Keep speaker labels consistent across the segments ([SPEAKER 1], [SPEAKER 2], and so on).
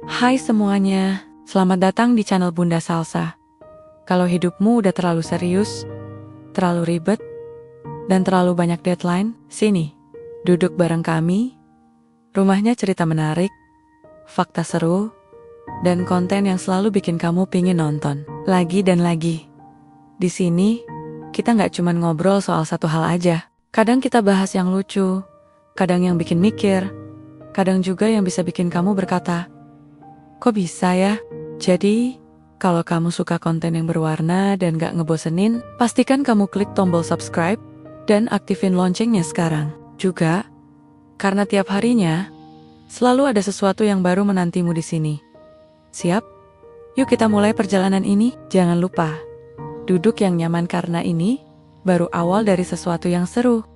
[SPEAKER 1] Hai semuanya, selamat datang di channel Bunda Salsa. Kalau hidupmu udah terlalu serius, terlalu ribet, dan terlalu banyak deadline, sini, duduk bareng kami. Rumahnya cerita menarik, fakta seru, dan konten yang selalu bikin kamu pingin nonton lagi dan lagi. Di sini, kita nggak cuma ngobrol soal satu hal aja. Kadang kita bahas yang lucu, kadang yang bikin mikir, kadang juga yang bisa bikin kamu berkata, kok bisa ya? Jadi, kalau kamu suka konten yang berwarna dan gak ngebosenin, pastikan kamu klik tombol subscribe dan aktifin loncengnya sekarang. Juga, karena tiap harinya, selalu ada sesuatu yang baru menantimu di sini. Siap? Yuk kita mulai perjalanan ini. Jangan lupa, duduk yang nyaman karena ini baru awal dari sesuatu yang seru.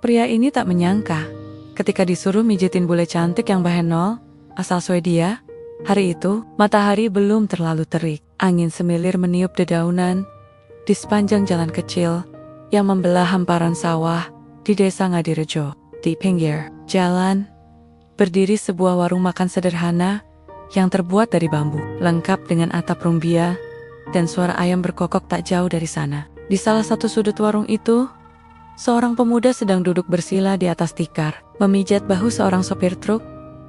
[SPEAKER 1] Pria ini tak menyangka, ketika disuruh mijitin bule cantik yang bahenol, asal Swedia, hari itu, matahari belum terlalu terik. Angin semilir meniup dedaunan di sepanjang jalan kecil yang membelah hamparan sawah di desa Ngadirejo. Di pinggir jalan, berdiri sebuah warung makan sederhana yang terbuat dari bambu, lengkap dengan atap rumbia dan suara ayam berkokok tak jauh dari sana. Di salah satu sudut warung itu, seorang pemuda sedang duduk bersila di atas tikar, memijat bahu seorang sopir truk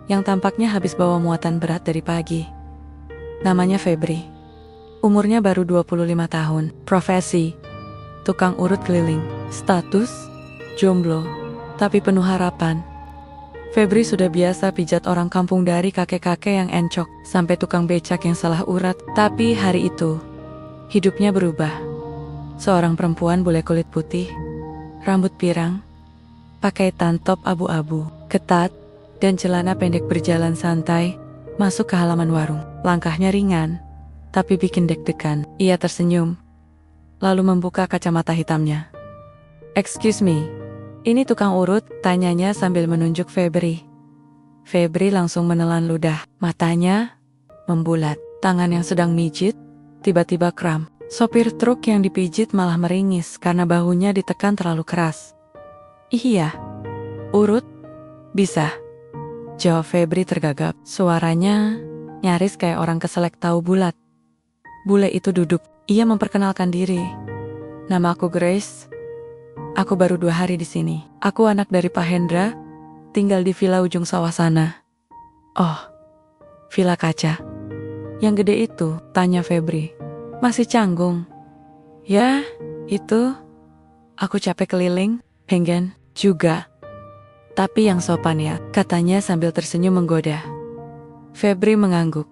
[SPEAKER 1] yang tampaknya habis bawa muatan berat dari pagi. Namanya Febri. Umurnya baru 25 tahun. Profesi, tukang urut keliling. Status, jomblo, tapi penuh harapan. Febri sudah biasa pijat orang kampung dari kakek-kakek yang encok sampai tukang becak yang salah urat. Tapi hari itu, hidupnya berubah. Seorang perempuan bule kulit putih, rambut pirang, pakai tantop abu-abu, ketat, dan celana pendek berjalan santai, masuk ke halaman warung. Langkahnya ringan, tapi bikin deg-degan. Ia tersenyum, lalu membuka kacamata hitamnya. Excuse me, ini tukang urut, tanyanya sambil menunjuk Febri. Febri langsung menelan ludah, matanya membulat. Tangan yang sedang mijit, tiba-tiba kram. Sopir truk yang dipijit malah meringis karena bahunya ditekan terlalu keras. Iya, urut, bisa, jawab Febri tergagap. Suaranya nyaris kayak orang keselak tahu bulat. Bule itu duduk, ia memperkenalkan diri. Nama aku Grace, aku baru 2 hari di sini. Aku anak dari Pak Hendra, tinggal di villa ujung sawah sana. Oh, villa kaca. Yang gede itu, tanya Febri. Masih canggung. Ya, itu. Aku capek keliling, pengen juga. Tapi yang sopan ya, katanya sambil tersenyum menggoda. Febri mengangguk,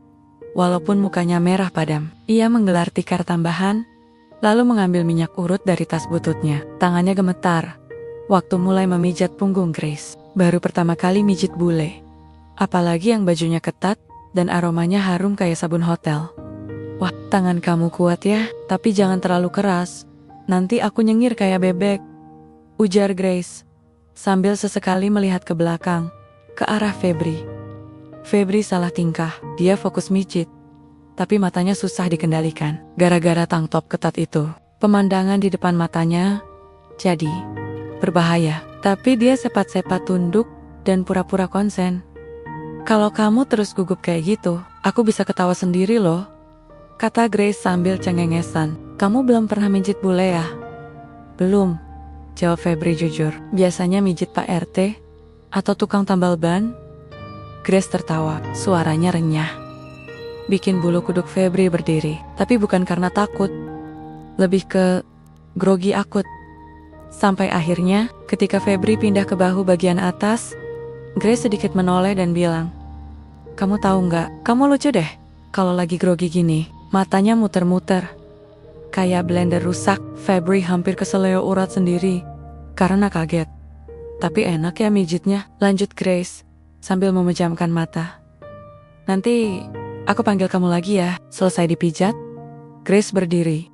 [SPEAKER 1] walaupun mukanya merah padam. Ia menggelar tikar tambahan, lalu mengambil minyak urut dari tas bututnya. Tangannya gemetar, waktu mulai memijat punggung Grace. Baru pertama kali mijit bule. Apalagi yang bajunya ketat, dan aromanya harum kayak sabun hotel. Wah, tangan kamu kuat ya, tapi jangan terlalu keras. Nanti aku nyengir kayak bebek, ujar Grace, sambil sesekali melihat ke belakang, ke arah Febri. Febri salah tingkah, dia fokus mijit, tapi matanya susah dikendalikan. Gara-gara tank top ketat itu, pemandangan di depan matanya jadi berbahaya. Tapi dia sepat-sepat tunduk dan pura-pura konsen. Kalau kamu terus gugup kayak gitu, aku bisa ketawa sendiri loh, kata Grace sambil cengengesan. Kamu belum pernah mijit bule ya? Belum, jawab Febri jujur. Biasanya mijit Pak RT atau tukang tambal ban? Grace tertawa, suaranya renyah, bikin bulu kuduk Febri berdiri. Tapi bukan karena takut, lebih ke grogi akut. Sampai akhirnya, ketika Febri pindah ke bahu bagian atas, Grace sedikit menoleh dan bilang, kamu tahu nggak, kamu lucu deh kalau lagi grogi gini. Matanya muter-muter, kayak blender rusak. Febri hampir keseleo urat sendiri karena kaget. Tapi enak ya mijitnya, lanjut Grace sambil memejamkan mata. Nanti aku panggil kamu lagi ya. Selesai dipijat, Grace berdiri.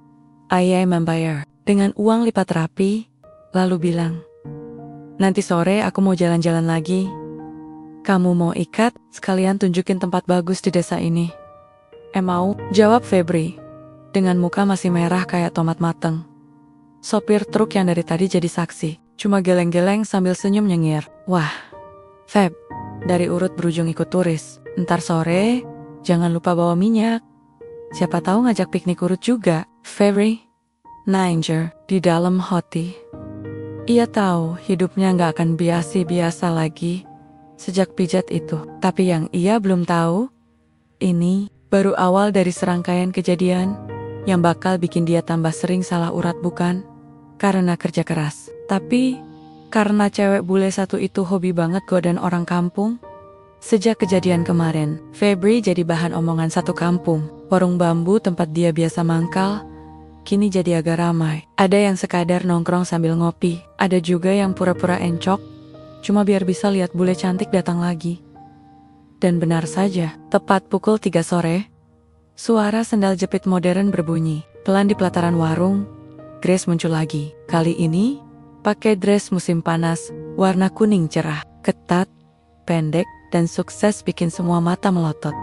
[SPEAKER 1] Ayah membayar dengan uang lipat rapi, lalu bilang, nanti sore aku mau jalan-jalan lagi. Kamu mau ikat, sekalian tunjukin tempat bagus di desa ini. Mau, jawab Febri, dengan muka masih merah kayak tomat mateng. Sopir truk yang dari tadi jadi saksi, cuma geleng-geleng sambil senyum nyengir. Wah, Feb, dari urut berujung ikut turis. Ntar sore, jangan lupa bawa minyak. Siapa tahu ngajak piknik urut juga. Febri, Nanger, di dalam hati. Ia tahu hidupnya gak akan biasa lagi sejak pijat itu. Tapi yang ia belum tahu, ini baru awal dari serangkaian kejadian yang bakal bikin dia tambah sering salah urat, bukan karena kerja keras, tapi karena cewek bule satu itu hobi banget godain orang kampung. Sejak kejadian kemarin, Febri jadi bahan omongan satu kampung. Warung bambu tempat dia biasa mangkal kini jadi agak ramai. Ada yang sekadar nongkrong sambil ngopi, ada juga yang pura-pura encok cuma biar bisa lihat bule cantik datang lagi. Dan benar saja, tepat pukul 3 sore, suara sendal jepit modern berbunyi. Pelan di pelataran warung, Grace muncul lagi. Kali ini, pakai dress musim panas, warna kuning cerah, ketat, pendek, dan sukses bikin semua mata melotot.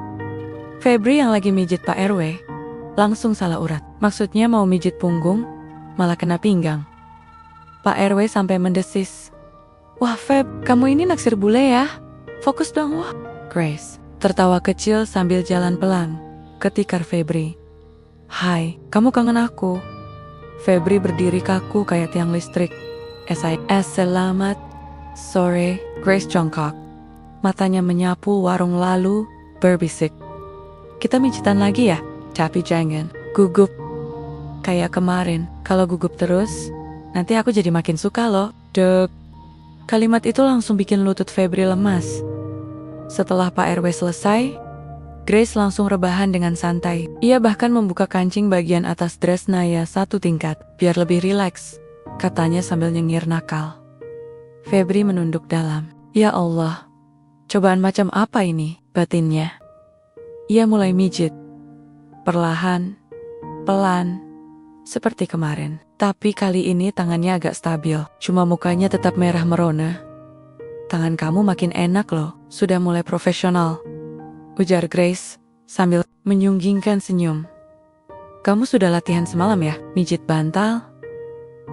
[SPEAKER 1] Febri yang lagi mijit Pak RW, langsung salah urat. Maksudnya mau mijit punggung, malah kena pinggang. Pak RW sampai mendesis. Wah Feb, kamu ini naksir bule ya? Fokus dong wah. Grace tertawa kecil sambil jalan pelan, ketikar Febri. Hai, kamu kangen aku? Febri berdiri kaku kayak tiang listrik. Selamat sore, Grace jongkok. Matanya menyapu warung lalu berbisik. Kita mijitan lagi ya? Tapi jangan gugup kayak kemarin. Kalau gugup terus, nanti aku jadi makin suka loh. Dek. Kalimat itu langsung bikin lutut Febri lemas. Setelah Pak RW selesai, Grace langsung rebahan dengan santai. Ia bahkan membuka kancing bagian atas dress Naya 1 tingkat, biar lebih rileks, katanya sambil nyengir nakal. Febri menunduk dalam. Ya Allah, cobaan macam apa ini, batinnya? Ia mulai mijit. Perlahan, pelan, seperti kemarin. Tapi kali ini tangannya agak stabil, cuma mukanya tetap merah merona. Tangan kamu makin enak loh, sudah mulai profesional, ujar Grace sambil menyunggingkan senyum. Kamu sudah latihan semalam ya, mijit bantal?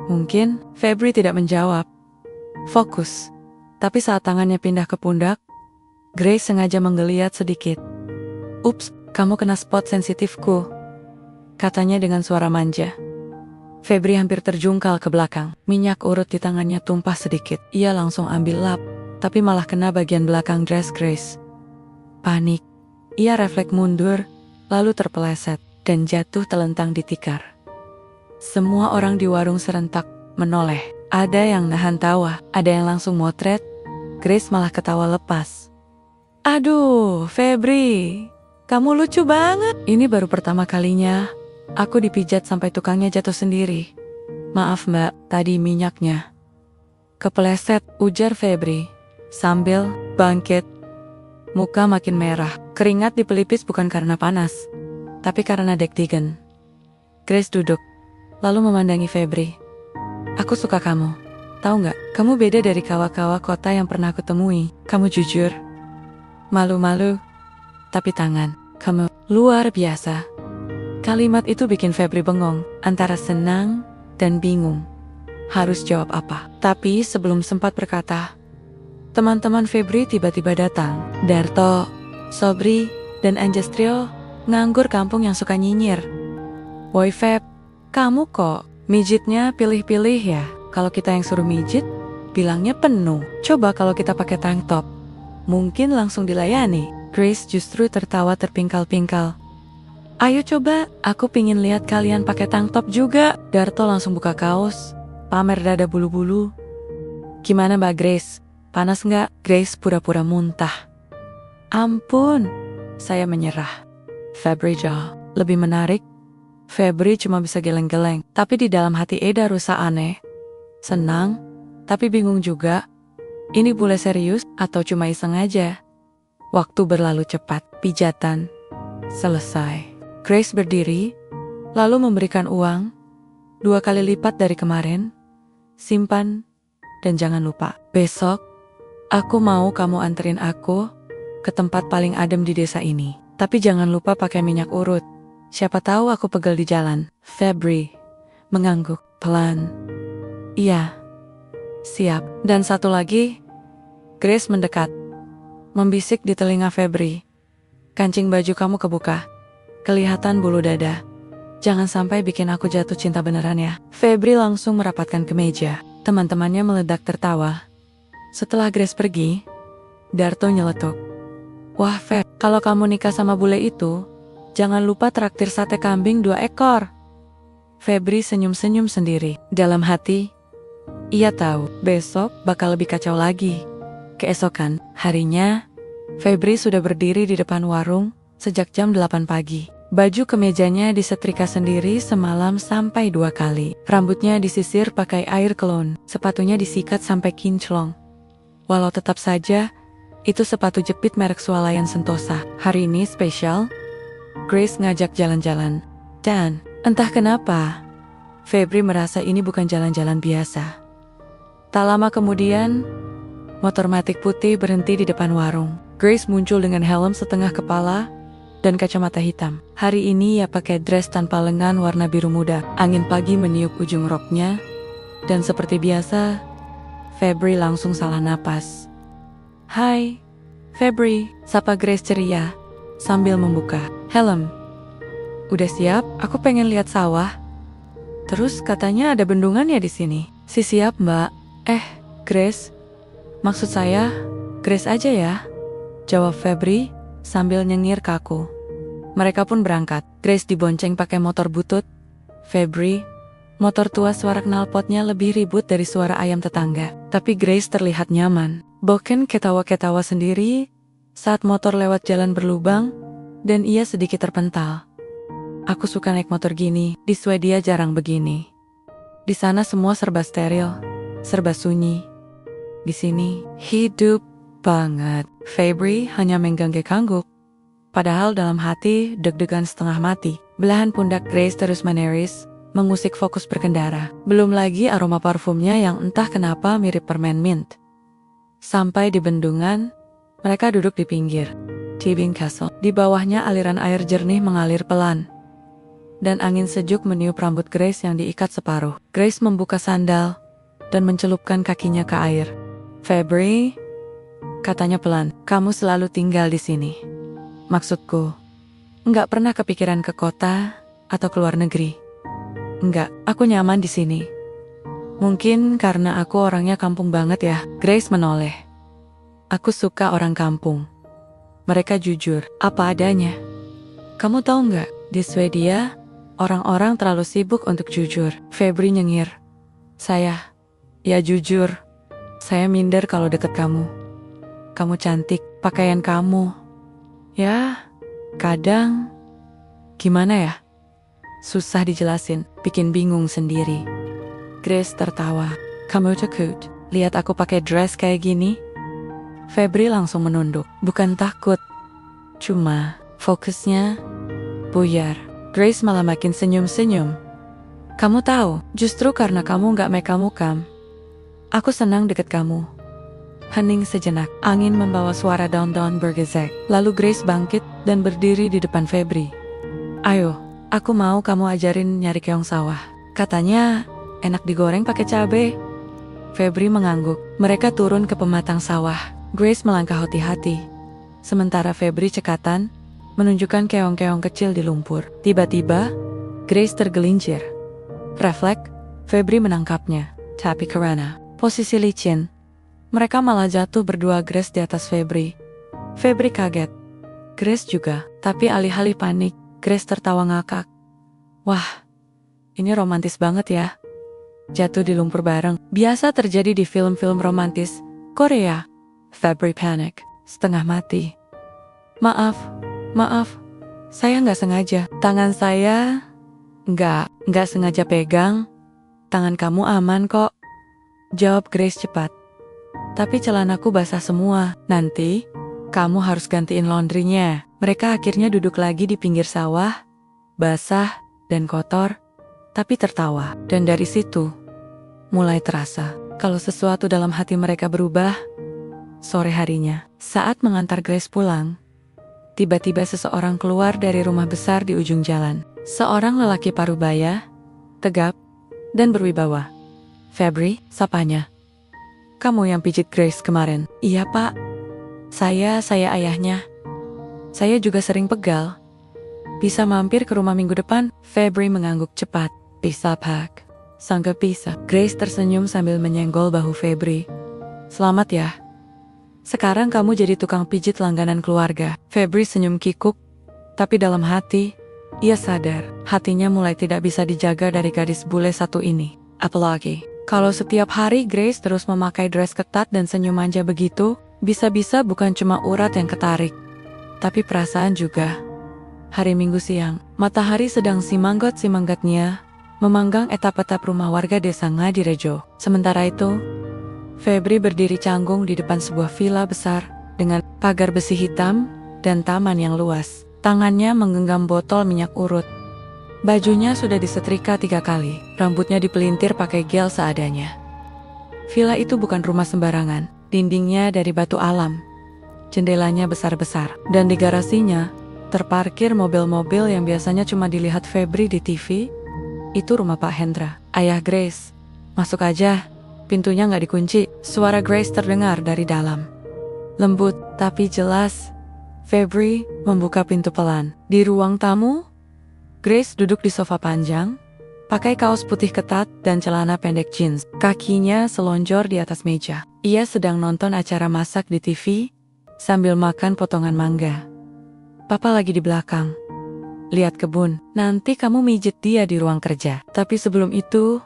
[SPEAKER 1] Mungkin Febri tidak menjawab. Fokus. Tapi saat tangannya pindah ke pundak, Grace sengaja menggeliat sedikit. Ups, kamu kena spot sensitifku, katanya dengan suara manja. Febri hampir terjungkal ke belakang. Minyak urut di tangannya tumpah sedikit. Ia langsung ambil lap, tapi malah kena bagian belakang dress Grace. Panik. Ia refleks mundur, lalu terpeleset, dan jatuh telentang di tikar. Semua orang di warung serentak menoleh. Ada yang nahan tawa, ada yang langsung motret. Grace malah ketawa lepas. Aduh, Febri, kamu lucu banget. Ini baru pertama kalinya aku dipijat sampai tukangnya jatuh sendiri. Maaf mbak, tadi minyaknya kepeleset, ujar Febri sambil bangkit. Muka makin merah, keringat di pelipis bukan karena panas, tapi karena deg-degan. Grace duduk, lalu memandangi Febri. Aku suka kamu, tahu nggak? Kamu beda dari kawa-kawa kota yang pernah aku temui. Kamu jujur, malu-malu, tapi tangan kamu luar biasa. Kalimat itu bikin Febri bengong, antara senang dan bingung. Harus jawab apa? Tapi sebelum sempat berkata, teman-teman Febri tiba-tiba datang. Darto, Sobri, dan Anjastrio, nganggur kampung yang suka nyinyir. Boy Feb, kamu kok mijitnya pilih-pilih ya? Kalau kita yang suruh mijit, bilangnya penuh. Coba kalau kita pakai tank top, mungkin langsung dilayani. Grace justru tertawa terpingkal-pingkal. Ayo coba, aku pingin lihat kalian pakai tank top juga. Darto langsung buka kaos, pamer dada bulu-bulu. Gimana Mbak Grace? Panas nggak? Grace pura-pura muntah. Ampun, saya menyerah. Febri jawab. Lebih menarik, Febri cuma bisa geleng-geleng. Tapi di dalam hati Eda rusak aneh. Senang, tapi bingung juga. Ini bule serius atau cuma iseng aja? Waktu berlalu cepat, pijatan selesai. Grace berdiri, lalu memberikan uang 2 kali lipat dari kemarin. Simpan, dan jangan lupa, besok aku mau kamu anterin aku ke tempat paling adem di desa ini. Tapi jangan lupa pakai minyak urut. Siapa tahu aku pegel di jalan. Febri mengangguk pelan. Iya, siap. Dan satu lagi, Grace mendekat. membisik di telinga Febri. Kancing baju kamu kebuka. Kelihatan bulu dada. Jangan sampai bikin aku jatuh cinta beneran ya. Febri langsung merapatkan ke meja. Teman-temannya meledak tertawa. Setelah Grace pergi, Darto nyeletuk. Wah Feb, kalau kamu nikah sama bule itu, jangan lupa traktir sate kambing 2 ekor. Febri senyum-senyum sendiri. Dalam hati, ia tahu besok bakal lebih kacau lagi. Keesokan harinya, Febri sudah berdiri di depan warung sejak jam 8 pagi. Baju kemejanya disetrika sendiri semalam sampai 2 kali. Rambutnya disisir pakai air kelon, sepatunya disikat sampai kinclong. Walau tetap saja, itu sepatu jepit merek swalayan Sentosa. Hari ini spesial, Grace ngajak jalan-jalan. Dan, entah kenapa, Febri merasa ini bukan jalan-jalan biasa. Tak lama kemudian, motor matic putih berhenti di depan warung. Grace muncul dengan helm setengah kepala dan kacamata hitam. Hari ini ia pakai dress tanpa lengan warna biru muda. Angin pagi meniup ujung roknya, dan seperti biasa, Febri langsung salah napas. Hai, Febri, sapa Grace ceria sambil membuka helm. Udah siap? Aku pengen lihat sawah. Terus katanya ada bendungan ya di sini. Si siap mbak. Grace, maksud saya Grace aja ya, jawab Febri sambil nyengir kaku. Mereka pun berangkat. Grace dibonceng pakai motor butut. Febri, motor tua suara knalpotnya lebih ribut dari suara ayam tetangga. Tapi Grace terlihat nyaman. Bahkan ketawa-ketawa sendiri saat motor lewat jalan berlubang dan ia sedikit terpental. Aku suka naik motor gini, di Swedia jarang begini. Di sana semua serba steril, serba sunyi. Di sini, hidup banget. Febri hanya mengganggu kangguk. Padahal dalam hati deg-degan setengah mati. Belahan pundak Grace terus meneris, mengusik fokus berkendara. Belum lagi aroma parfumnya yang entah kenapa mirip permen mint. Sampai di bendungan, mereka duduk di pinggir Tebing Castle. Di bawahnya aliran air jernih mengalir pelan. Dan angin sejuk meniup rambut Grace yang diikat separuh. Grace membuka sandal dan mencelupkan kakinya ke air. Febri, katanya pelan, kamu selalu tinggal di sini. Maksudku, nggak pernah kepikiran ke kota atau ke luar negeri. Enggak, aku nyaman di sini. Mungkin karena aku orangnya kampung banget ya. Grace menoleh. Aku suka orang kampung. Mereka jujur, apa adanya. Kamu tahu nggak, di Swedia, orang-orang terlalu sibuk untuk jujur. Febri nyengir. Ya jujur, saya minder kalau deket kamu. Kamu cantik, pakaian kamu. Ya, kadang, gimana ya? Susah dijelasin, bikin bingung sendiri. Grace tertawa. Kamu takut lihat aku pakai dress kayak gini? Febri langsung menunduk. Bukan takut, cuma fokusnya buyar. Grace malah makin senyum-senyum. Kamu tahu, justru karena kamu gak mekam-mukam, aku senang deket kamu. Hening sejenak, angin membawa suara daun-daun bergezek. Lalu Grace bangkit dan berdiri di depan Febri. Ayo, aku mau kamu ajarin nyari keong sawah. Katanya enak digoreng pakai cabai. Febri mengangguk. Mereka turun ke pematang sawah. Grace melangkah hati-hati. Sementara Febri cekatan, menunjukkan keong-keong kecil di lumpur. Tiba-tiba, Grace tergelincir. Refleks, Febri menangkapnya. Tapi karena posisi licin, mereka malah jatuh berdua Grace di atas Febri. Febri kaget. Grace juga, tapi alih-alih panik, Grace tertawa ngakak. Wah, ini romantis banget ya. Jatuh di lumpur bareng. Biasa terjadi di film-film romantis Korea. Febri panik, setengah mati. Maaf, saya nggak sengaja. Tangan saya nggak sengaja pegang. Tangan kamu aman kok, jawab Grace cepat. Tapi celanaku basah semua. Nanti, kamu harus gantiin laundrynya. Mereka akhirnya duduk lagi di pinggir sawah, basah dan kotor, tapi tertawa. Dan dari situ, mulai terasa kalau sesuatu dalam hati mereka berubah. Sore harinya, saat mengantar Grace pulang, tiba-tiba seseorang keluar dari rumah besar di ujung jalan. Seorang lelaki parubaya, tegap, dan berwibawa. Febri, sapanya. Kamu yang pijit Grace kemarin? Iya pak. Saya ayahnya. Saya juga sering pegal. Bisa mampir ke rumah minggu depan? Febri mengangguk cepat. Bisa, Pak. Sangka bisa. Grace tersenyum sambil menyenggol bahu Febri. Selamat ya. Sekarang kamu jadi tukang pijit langganan keluarga. Febri senyum kikuk, tapi dalam hati, ia sadar hatinya mulai tidak bisa dijaga dari gadis bule satu ini. Apalagi, kalau setiap hari Grace terus memakai dress ketat dan senyum manja begitu, bisa-bisa bukan cuma urat yang ketarik, tapi perasaan juga. Hari Minggu siang, matahari sedang simanggot-simanggatnya memanggang etap-etap rumah warga desa Ngadirejo. Sementara itu, Febri berdiri canggung di depan sebuah villa besar dengan pagar besi hitam dan taman yang luas. Tangannya menggenggam botol minyak urut. Bajunya sudah disetrika 3 kali, rambutnya dipelintir pakai gel seadanya. Villa itu bukan rumah sembarangan, dindingnya dari batu alam. Jendelanya besar-besar, dan di garasinya terparkir mobil-mobil yang biasanya cuma dilihat Febri di TV. Itu rumah Pak Hendra, ayah Grace. Masuk aja, pintunya nggak dikunci. Suara Grace terdengar dari dalam. Lembut, tapi jelas. Febri membuka pintu pelan. Di ruang tamu, Grace duduk di sofa panjang, pakai kaos putih ketat dan celana pendek jeans. Kakinya selonjor di atas meja. Ia sedang nonton acara masak di TV, sambil makan potongan mangga. Papa lagi di belakang. Lihat kebun, nanti kamu mijet dia di ruang kerja. Tapi sebelum itu,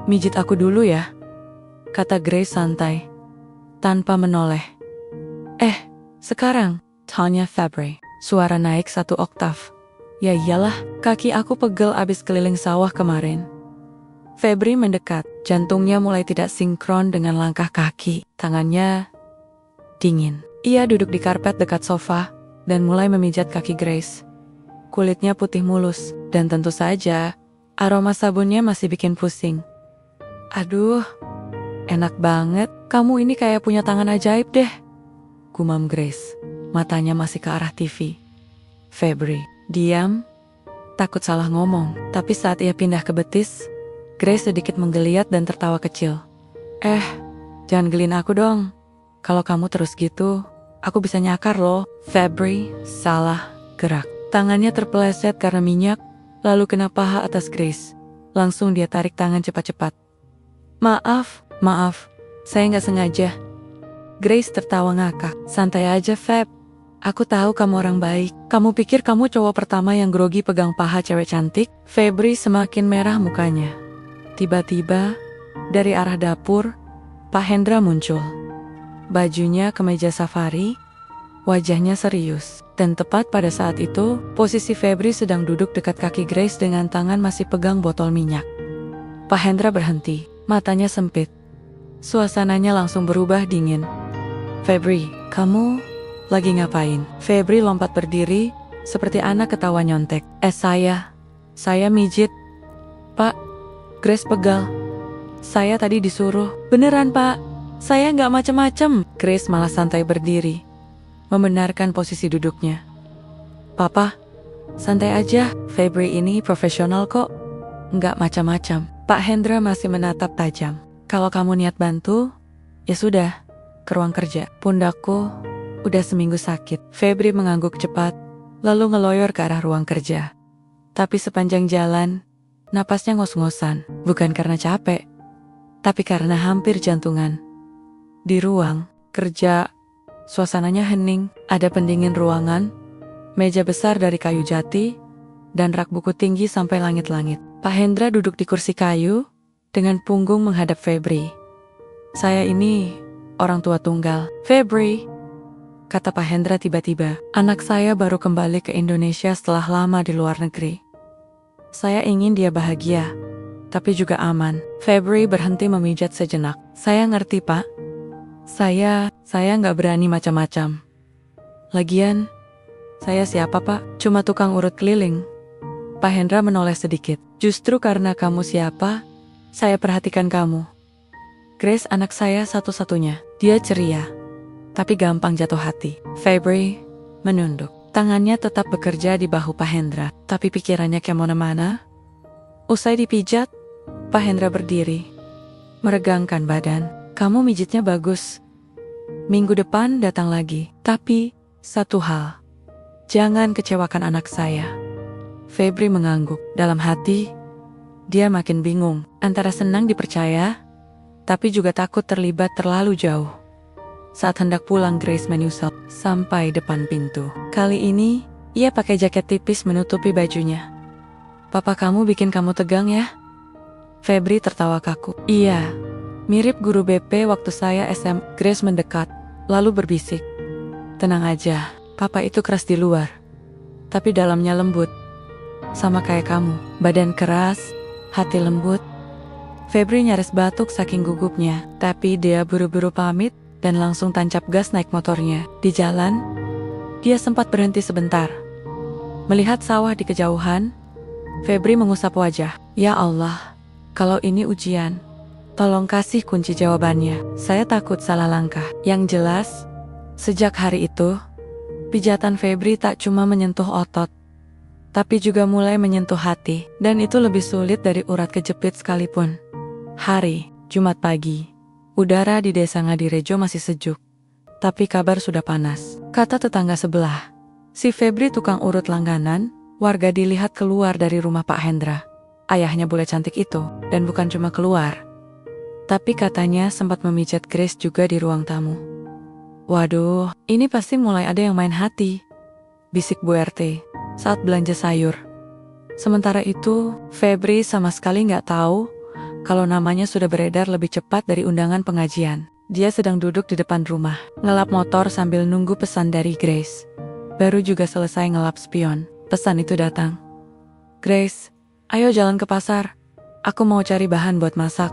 [SPEAKER 1] mijet aku dulu ya, kata Grace santai, tanpa menoleh. Sekarang, tanya Febri, suara naik 1 oktav. Ya iyalah, kaki aku pegel abis keliling sawah kemarin. Febri mendekat, jantungnya mulai tidak sinkron dengan langkah kaki. Tangannya dingin. Ia duduk di karpet dekat sofa dan mulai memijat kaki Grace. Kulitnya putih mulus, dan tentu saja aroma sabunnya masih bikin pusing. Aduh, enak banget. Kamu ini kayak punya tangan ajaib deh, gumam Grace. Matanya masih ke arah TV. Febri diam, takut salah ngomong. Tapi saat ia pindah ke betis, Grace sedikit menggeliat dan tertawa kecil. Jangan gelin aku dong. Kalau kamu terus gitu, aku bisa nyakar loh. Febri salah gerak. Tangannya terpeleset karena minyak, lalu kena paha atas Grace. Langsung dia tarik tangan cepat-cepat. Maaf, saya nggak sengaja. Grace tertawa ngakak. Santai aja, Feb. Aku tahu kamu orang baik. Kamu pikir kamu cowok pertama yang grogi pegang paha cewek cantik? Febri semakin merah mukanya. Tiba-tiba, dari arah dapur, Pak Hendra muncul. Bajunya kemeja safari, wajahnya serius. Dan tepat pada saat itu, posisi Febri sedang duduk dekat kaki Grace dengan tangan masih pegang botol minyak. Pak Hendra berhenti, matanya sempit. Suasananya langsung berubah dingin. Febri, kamu lagi ngapain? Febri lompat berdiri, seperti anak ketawa nyontek. Saya mijit. Pak, Grace pegal. Saya tadi disuruh. Beneran, Pak? Saya nggak macem-macem. Grace malah santai berdiri, membenarkan posisi duduknya. Papa, santai aja. Febri ini profesional kok. Nggak macam-macam. Pak Hendra masih menatap tajam. Kalau kamu niat bantu, ya sudah, ke ruang kerja. Pundakku udah seminggu sakit. Febri mengangguk cepat, lalu ngeloyor ke arah ruang kerja. Tapi sepanjang jalan, napasnya ngos-ngosan. Bukan karena capek, tapi karena hampir jantungan. Di ruang kerja, suasananya hening. Ada pendingin ruangan, meja besar dari kayu jati, dan rak buku tinggi sampai langit-langit. Pak Hendra duduk di kursi kayu, dengan punggung menghadap Febri. Saya ini orang tua tunggal. Febri, kata Pak Hendra tiba-tiba, anak saya baru kembali ke Indonesia setelah lama di luar negeri. Saya ingin dia bahagia, tapi juga aman. Febri berhenti memijat sejenak. Saya ngerti, Pak. Saya nggak berani macam-macam. Lagian, saya siapa, Pak? Cuma tukang urut keliling. Pak Hendra menoleh sedikit. Justru karena kamu siapa, saya perhatikan kamu. Grace anak saya satu-satunya. Dia ceria, tapi gampang jatuh hati. Febri menunduk. Tangannya tetap bekerja di bahu Pak Hendra, tapi pikirannya kemana-mana. Usai dipijat, Pak Hendra berdiri, meregangkan badan. Kamu mijitnya bagus. Minggu depan datang lagi. Tapi, satu hal. Jangan kecewakan anak saya. Febri mengangguk. Dalam hati, dia makin bingung. Antara senang dipercaya, tapi juga takut terlibat terlalu jauh. Saat hendak pulang, Grace menyusul sampai depan pintu. Kali ini, ia pakai jaket tipis menutupi bajunya. Papa kamu bikin kamu tegang ya? Febri tertawa kaku. Iya, mirip guru BP waktu saya SM. Grace mendekat, lalu berbisik. Tenang aja, papa itu keras di luar, tapi dalamnya lembut. Sama kayak kamu, badan keras, hati lembut. Febri nyaris batuk saking gugupnya, tapi dia buru-buru pamit dan langsung tancap gas naik motornya. Di jalan, dia sempat berhenti sebentar. Melihat sawah di kejauhan, Febri mengusap wajah. Ya Allah, kalau ini ujian, tolong kasih kunci jawabannya. Saya takut salah langkah. Yang jelas, sejak hari itu, pijatan Febri tak cuma menyentuh otot, tapi juga mulai menyentuh hati. Dan itu lebih sulit dari urat kejepit sekalipun. Hari, Jumat pagi. Udara di desa Ngadirejo masih sejuk, tapi kabar sudah panas. Kata tetangga sebelah, si Febri tukang urut langganan, warga dilihat keluar dari rumah Pak Hendra, ayahnya bule cantik itu. Dan bukan cuma keluar, tapi katanya sempat memijat Grace juga di ruang tamu. Waduh, ini pasti mulai ada yang main hati, bisik Bu RT saat belanja sayur. Sementara itu, Febri sama sekali nggak tahu kalau namanya sudah beredar lebih cepat dari undangan pengajian. Dia sedang duduk di depan rumah, ngelap motor sambil nunggu pesan dari Grace. Baru juga selesai ngelap spion, pesan itu datang. Grace, ayo jalan ke pasar. Aku mau cari bahan buat masak.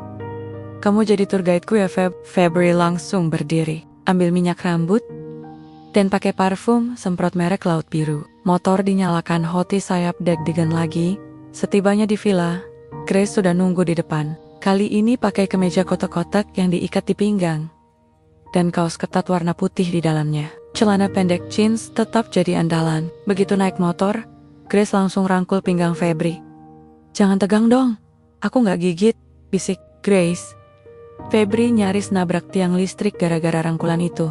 [SPEAKER 1] Kamu jadi tour guide-ku ya, Feb? Febri langsung berdiri, ambil minyak rambut, dan pakai parfum semprot merek Laut Biru. Motor dinyalakan, hoti sayap deg-degan lagi. Setibanya di villa, Grace sudah nunggu di depan. Kali ini pakai kemeja kotak-kotak yang diikat di pinggang, dan kaos ketat warna putih di dalamnya. Celana pendek jeans tetap jadi andalan. Begitu naik motor, Grace langsung rangkul pinggang Febri. Jangan tegang dong, aku nggak gigit, bisik Grace. Febri nyaris nabrak tiang listrik gara-gara rangkulan itu.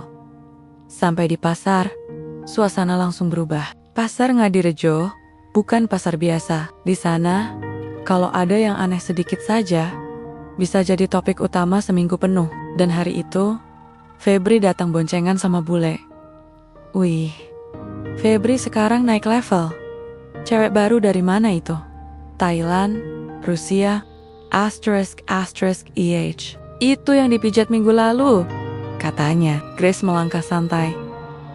[SPEAKER 1] Sampai di pasar, suasana langsung berubah. Pasar Ngadirejo bukan pasar biasa. Di sana, kalau ada yang aneh sedikit saja, bisa jadi topik utama seminggu penuh. Dan hari itu, Febri datang boncengan sama bule. Wih, Febri sekarang naik level. Cewek baru dari mana itu? Thailand, Rusia, ********. Itu yang dipijat minggu lalu, katanya. Grace melangkah santai,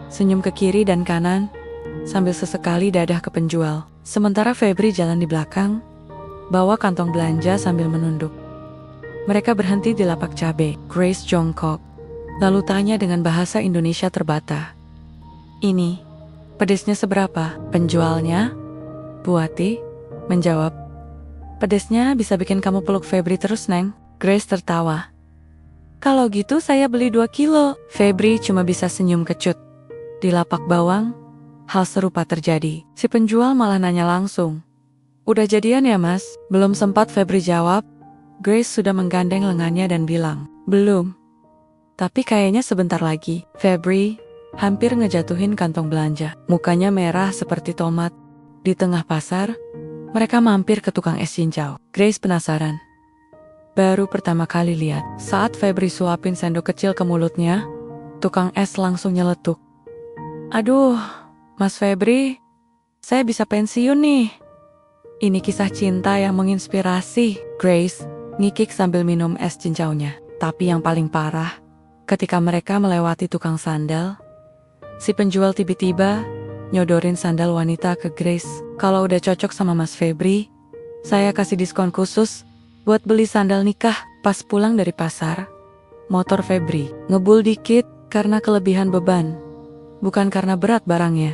[SPEAKER 1] senyum ke kiri dan kanan, sambil sesekali dadah ke penjual. Sementara Febri jalan di belakang, bawa kantong belanja sambil menunduk. Mereka berhenti di lapak cabai. Grace jongkok, lalu tanya dengan bahasa Indonesia terbata. Ini, pedesnya seberapa? Penjualnya, Buati, menjawab. Pedesnya bisa bikin kamu peluk Febri terus, Neng. Grace tertawa. Kalau gitu saya beli 2 kilo. Febri cuma bisa senyum kecut. Di lapak bawang, hal serupa terjadi. Si penjual malah nanya langsung. Udah jadian ya, Mas? Belum sempat Febri jawab, Grace sudah menggandeng lengannya dan bilang, belum. Tapi kayaknya sebentar lagi. Febri hampir ngejatuhin kantong belanja. Mukanya merah seperti tomat. Di tengah pasar, mereka mampir ke tukang es cincau. Grace penasaran. Baru pertama kali lihat. Saat Febri suapin sendok kecil ke mulutnya, tukang es langsung nyeletuk. Aduh, Mas Febri, saya bisa pensiun nih. Ini kisah cinta yang menginspirasi. Grace ngikik sambil minum es cincaunya. Tapi yang paling parah, ketika mereka melewati tukang sandal, si penjual tiba-tiba nyodorin sandal wanita ke Grace. Kalau udah cocok sama Mas Febri, saya kasih diskon khusus buat beli sandal nikah. Pas pulang dari pasar, motor Febri ngebul dikit karena kelebihan beban. Bukan karena berat barangnya,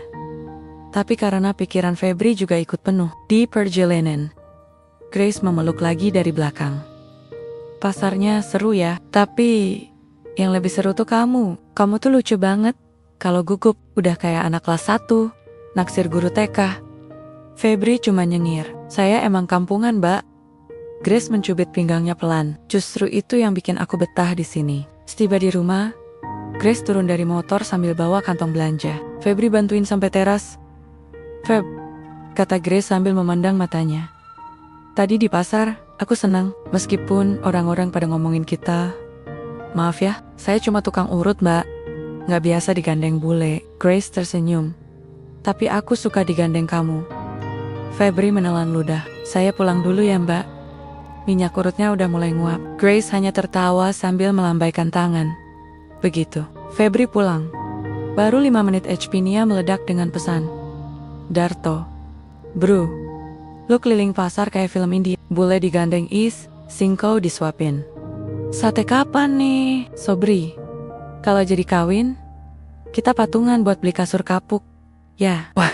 [SPEAKER 1] tapi karena pikiran Febri juga ikut penuh. Di perjalanan, Grace memeluk lagi dari belakang. Pasarnya seru ya, tapi yang lebih seru tuh kamu. Kamu tuh lucu banget. Kalau gugup, udah kayak anak kelas 1, naksir guru TK. Febri cuma nyengir. Saya emang kampungan, Mbak. Grace mencubit pinggangnya pelan. Justru itu yang bikin aku betah di sini. Setiba di rumah, Grace turun dari motor sambil bawa kantong belanja. Febri bantuin sampai teras. Feb, kata Grace sambil memandang matanya. Tadi di pasar, aku senang, meskipun orang-orang pada ngomongin kita. Maaf ya, saya cuma tukang urut mbak. Nggak biasa digandeng bule. Grace tersenyum. Tapi aku suka digandeng kamu. Febri menelan ludah. Saya pulang dulu ya mbak. Minyak urutnya udah mulai nguap. Grace hanya tertawa sambil melambaikan tangan. Begitu, Febri pulang. Baru 5 menit HP-nya meledak dengan pesan. Darto, bro, lu keliling pasar kayak film India. Bule digandeng singkau disuapin. Sate kapan nih, Sobri? Kalau jadi kawin, kita patungan buat beli kasur kapuk. Ya, wah,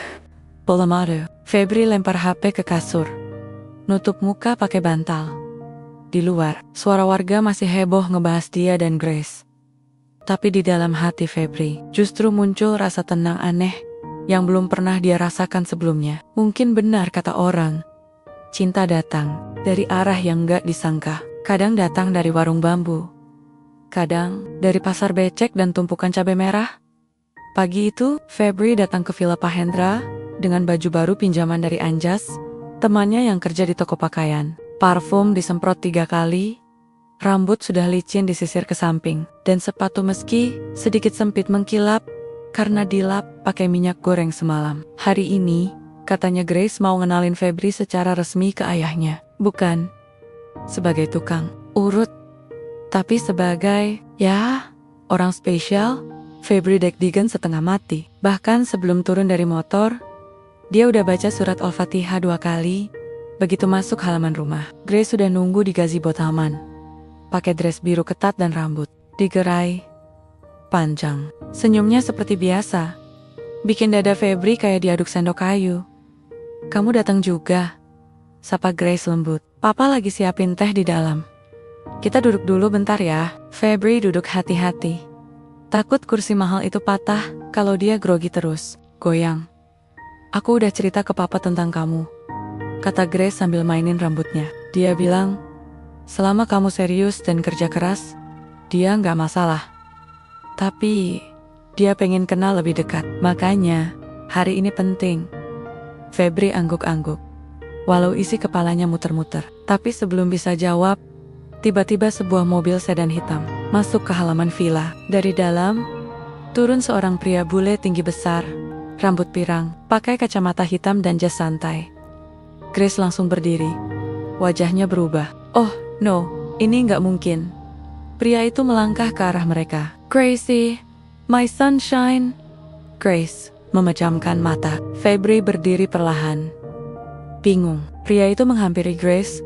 [SPEAKER 1] polamado. Febri lempar HP ke kasur. Nutup muka pakai bantal. Di luar, suara warga masih heboh ngebahas dia dan Grace. Tapi di dalam hati Febri, justru muncul rasa tenang aneh yang belum pernah dia rasakan sebelumnya. Mungkin benar kata orang, cinta datang dari arah yang gak disangka. Kadang datang dari warung bambu, kadang dari pasar becek dan tumpukan cabai merah. Pagi itu, Febri datang ke Villa Pak Hendra dengan baju baru pinjaman dari Anjas, temannya yang kerja di toko pakaian. Parfum disemprot 3 kali, rambut sudah licin disisir ke samping, dan sepatu meski sedikit sempit mengkilap karena dilap pakai minyak goreng semalam. Hari ini, katanya Grace mau ngenalin Febri secara resmi ke ayahnya. Bukan sebagai tukang urut, tapi sebagai, ya, orang spesial. Febri deg-degan setengah mati. Bahkan sebelum turun dari motor, dia udah baca surat Al-Fatihah 2 kali. Begitu masuk halaman rumah, Grace sudah nunggu di gazebo taman. Pakai dress biru ketat dan rambut digerai panjang. Senyumnya seperti biasa, bikin dada Febri kayak diaduk sendok kayu. Kamu datang juga, sapa Grace lembut. Papa lagi siapin teh di dalam. Kita duduk dulu bentar ya. Febri duduk hati-hati. Takut kursi mahal itu patah kalau dia grogi terus. Goyang. Aku udah cerita ke papa tentang kamu, kata Grace sambil mainin rambutnya. Dia bilang, selama kamu serius dan kerja keras, dia nggak masalah. Tapi, dia pengen kenal lebih dekat. Makanya, hari ini penting. Febri angguk-angguk, walau isi kepalanya muter-muter. Tapi sebelum bisa jawab, tiba-tiba sebuah mobil sedan hitam masuk ke halaman villa. Dari dalam, turun seorang pria bule tinggi besar, rambut pirang, pakai kacamata hitam dan jas santai. Grace langsung berdiri. Wajahnya berubah. Oh, no, ini nggak mungkin. Pria itu melangkah ke arah mereka. Gracie, my sunshine. Grace memejamkan mata. Febri berdiri perlahan. Bingung, pria itu menghampiri Grace,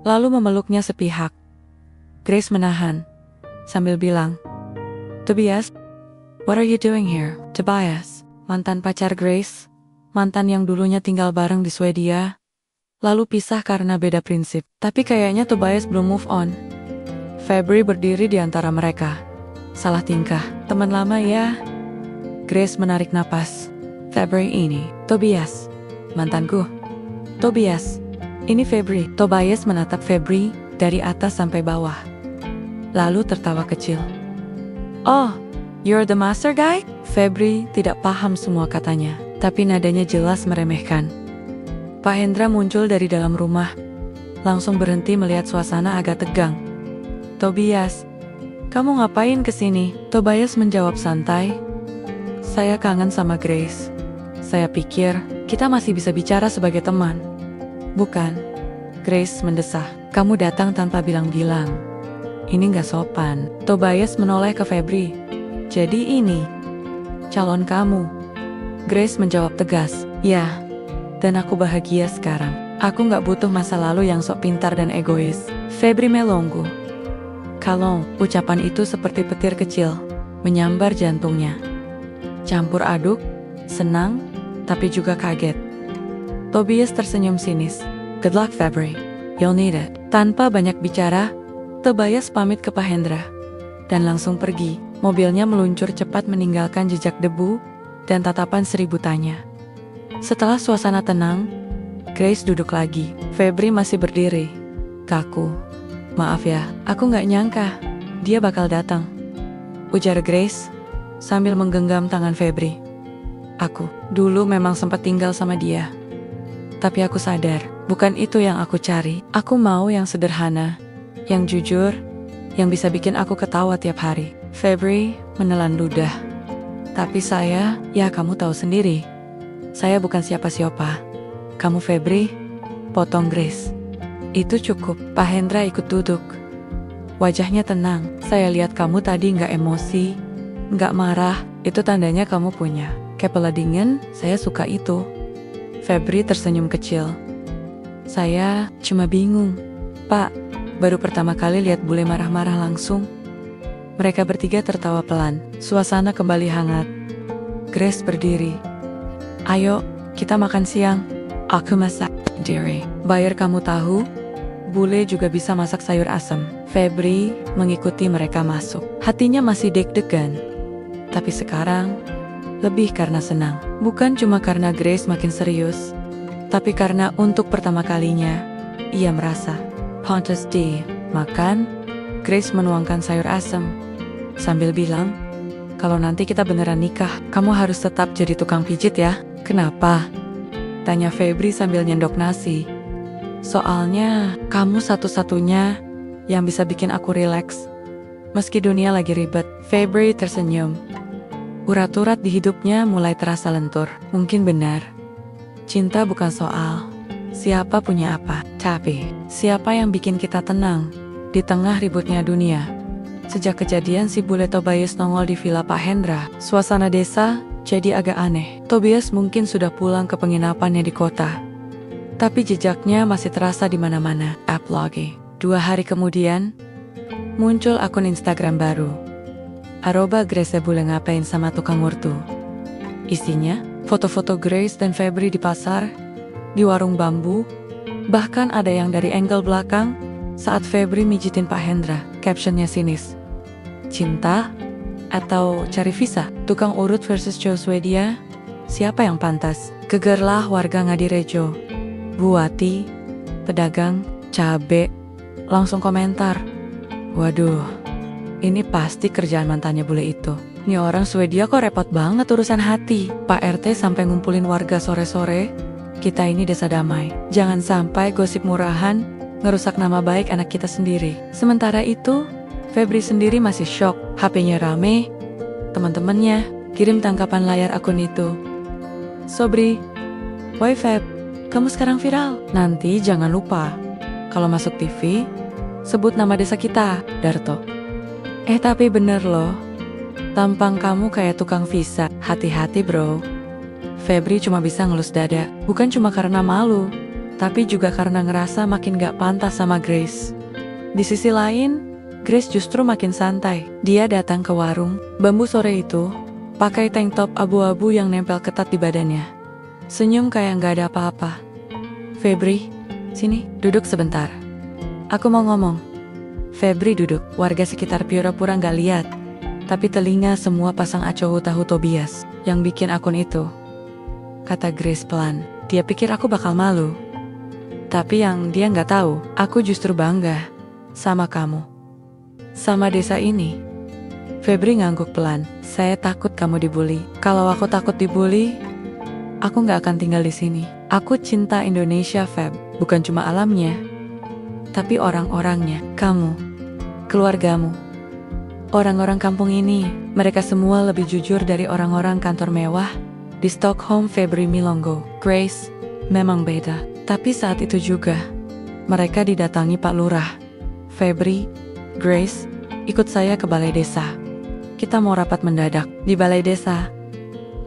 [SPEAKER 1] lalu memeluknya sepihak. Grace menahan, sambil bilang, Tobias, what are you doing here? Tobias, mantan pacar Grace, mantan yang dulunya tinggal bareng di Swedia, lalu pisah karena beda prinsip. Tapi kayaknya Tobias belum move on. Febri berdiri di antara mereka. Salah tingkah, teman lama ya. Grace menarik napas. Febri ini, Tobias, mantanku. Tobias, ini Febri. Tobias menatap Febri dari atas sampai bawah, lalu tertawa kecil. Oh, you're the master guy? Febri tidak paham semua katanya, tapi nadanya jelas meremehkan. Pak Hendra muncul dari dalam rumah, langsung berhenti melihat suasana agak tegang. Tobias, kamu ngapain kesini? Tobias menjawab santai. Saya kangen sama Grace. Saya pikir kita masih bisa bicara sebagai teman. Bukan, Grace mendesah. Kamu datang tanpa bilang-bilang. Ini gak sopan. Tobias menoleh ke Febri. Jadi ini calon kamu? Grace menjawab tegas. Ya, dan aku bahagia sekarang. Aku gak butuh masa lalu yang sok pintar dan egois. Febri melonggu. Kalau ucapan itu seperti petir kecil, menyambar jantungnya. Campur aduk, senang, tapi juga kaget. Tobias tersenyum sinis. Good luck, Febri. You'll need it. Tanpa banyak bicara, Tobias pamit ke Pak Hendra dan langsung pergi. Mobilnya meluncur cepat meninggalkan jejak debu dan tatapan 1000 tanya. Setelah suasana tenang, Grace duduk lagi. Febri masih berdiri, kaku. Maaf ya, aku nggak nyangka dia bakal datang, ujar Grace sambil menggenggam tangan Febri. Aku dulu memang sempat tinggal sama dia. Tapi aku sadar, bukan itu yang aku cari. Aku mau yang sederhana, yang jujur, yang bisa bikin aku ketawa tiap hari. Febri menelan ludah. Tapi saya, ya kamu tahu sendiri. Saya bukan siapa-siapa. Kamu Febri, potong Grace. Itu cukup. Pak Hendra ikut duduk. Wajahnya tenang. Saya lihat kamu tadi nggak emosi, nggak marah. Itu tandanya kamu punya kepala dingin. Saya suka itu. Febri tersenyum kecil. Saya cuma bingung. Pak, baru pertama kali lihat bule marah-marah langsung. Mereka bertiga tertawa pelan. Suasana kembali hangat. Grace berdiri. Ayo, kita makan siang. Aku masak. Diri. Bayar kamu tahu. Bule juga bisa masak sayur asam. Febri mengikuti mereka masuk. Hatinya masih deg-degan. Tapi sekarang, lebih karena senang. Bukan cuma karena Grace makin serius, tapi karena untuk pertama kalinya, ia merasa pantas dimakan. Grace menuangkan sayur asam, sambil bilang, kalau nanti kita beneran nikah, kamu harus tetap jadi tukang pijit ya. Kenapa? Tanya Febri sambil nyendok nasi. Soalnya, kamu satu-satunya yang bisa bikin aku rileks. Meski dunia lagi ribet. Febri tersenyum. Urat-urat di hidupnya mulai terasa lentur. Mungkin benar. Cinta bukan soal siapa punya apa, tapi siapa yang bikin kita tenang di tengah ributnya dunia. Sejak kejadian si bule Tobias nongol di villa Pak Hendra, suasana desa jadi agak aneh. Tobias mungkin sudah pulang ke penginapannya di kota, tapi jejaknya masih terasa di mana-mana. Apalagi 2 hari kemudian, muncul akun Instagram baru. @Grace bule ngapain sama tukang murtu. Isinya, foto-foto Grace dan Febri di pasar, di warung bambu, bahkan ada yang dari angle belakang saat Febri mijitin Pak Hendra. Captionnya sinis. Cinta atau cari visa? Tukang urut versus cowok Swedia, siapa yang pantas? Gegerlah warga Ngadirejo. Buati, pedagang, cabe, langsung komentar. Waduh, ini pasti kerjaan mantannya bule itu. Nih orang Swedia kok repot banget urusan hati. Pak RT sampai ngumpulin warga sore-sore. Kita ini desa damai. Jangan sampai gosip murahan ngerusak nama baik anak kita sendiri. Sementara itu, Febri sendiri masih shock. HP-nya rame. Teman-temannya kirim tangkapan layar akun itu. Sobri, woi Feb, kamu sekarang viral. Nanti jangan lupa, kalau masuk TV, sebut nama desa kita, Darto. Tapi bener loh, tampang kamu kayak tukang visa. Hati-hati bro. Febri cuma bisa ngelus dada. Bukan cuma karena malu, tapi juga karena ngerasa makin gak pantas sama Grace. Di sisi lain, Grace justru makin santai. Dia datang ke warung bambu sore itu, pakai tank top abu-abu yang nempel ketat di badannya. Senyum kayak gak ada apa-apa. Febri, sini, duduk sebentar. Aku mau ngomong. Febri duduk. Warga sekitar pura-pura gak lihat, tapi telinga semua pasang acohu tahu Tobias yang bikin akun itu. Kata Grace pelan. Dia pikir aku bakal malu. Tapi yang dia nggak tahu, aku justru bangga sama kamu, sama desa ini. Febri ngangguk pelan. Saya takut kamu dibully. Kalau aku takut dibully, aku nggak akan tinggal di sini. Aku cinta Indonesia, Feb. Bukan cuma alamnya, tapi orang-orangnya. Kamu, keluargamu, orang-orang kampung ini. Mereka semua lebih jujur dari orang-orang kantor mewah di Stockholm. Febri Milongo. Grace memang beda. Tapi saat itu juga, mereka didatangi Pak Lurah. Febri, Grace, ikut saya ke balai desa. Kita mau rapat mendadak. Di balai desa,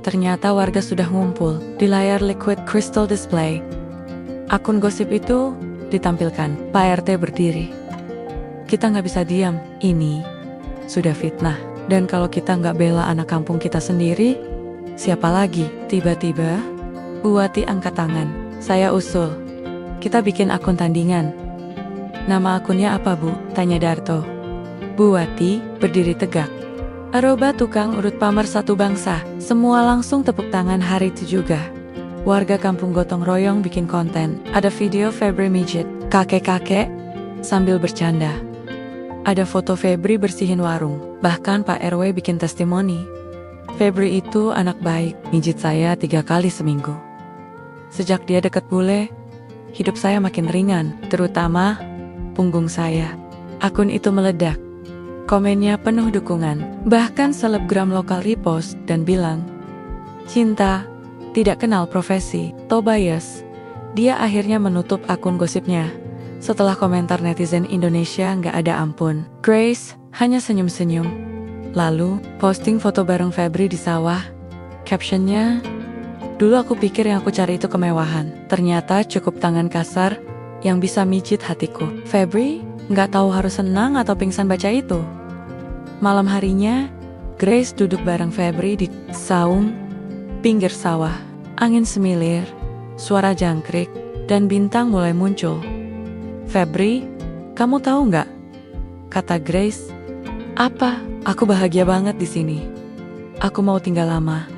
[SPEAKER 1] ternyata warga sudah ngumpul. Di layar liquid crystal display, akun gosip itu ditampilkan. Pak RT berdiri. Kita nggak bisa diam. Ini sudah fitnah. Dan kalau kita nggak bela anak kampung kita sendiri, siapa lagi? Tiba-tiba, Buati angkat tangan. Saya usul, kita bikin akun tandingan. Nama akunnya apa Bu? Tanya Darto. Buati berdiri tegak. Tukang urut pamer satu bangsa. Semua langsung tepuk tangan hari itu juga. Warga kampung gotong royong bikin konten. Ada video Febri mijit kakek-kakek sambil bercanda. Ada foto Febri bersihin warung. Bahkan Pak RW bikin testimoni. Febri itu anak baik, mijit saya 3 kali seminggu. Sejak dia dekat bule, hidup saya makin ringan, terutama punggung saya. Akun itu meledak. Komennya penuh dukungan. Bahkan selebgram lokal repost dan bilang, "Cinta, tidak kenal profesi." Tobias, dia akhirnya menutup akun gosipnya. Setelah komentar netizen Indonesia nggak ada ampun. Grace hanya senyum-senyum. Lalu, posting foto bareng Febri di sawah. Captionnya, "Dulu aku pikir yang aku cari itu kemewahan. Ternyata cukup tangan kasar yang bisa mijit hatiku." Febri nggak tahu harus senang atau pingsan baca itu. Malam harinya, Grace duduk bareng Febri di saung pinggir sawah. Angin semilir, suara jangkrik, dan bintang mulai muncul. "Febri, kamu tahu nggak?" kata Grace. "Apa? Aku bahagia banget di sini. Aku mau tinggal lama.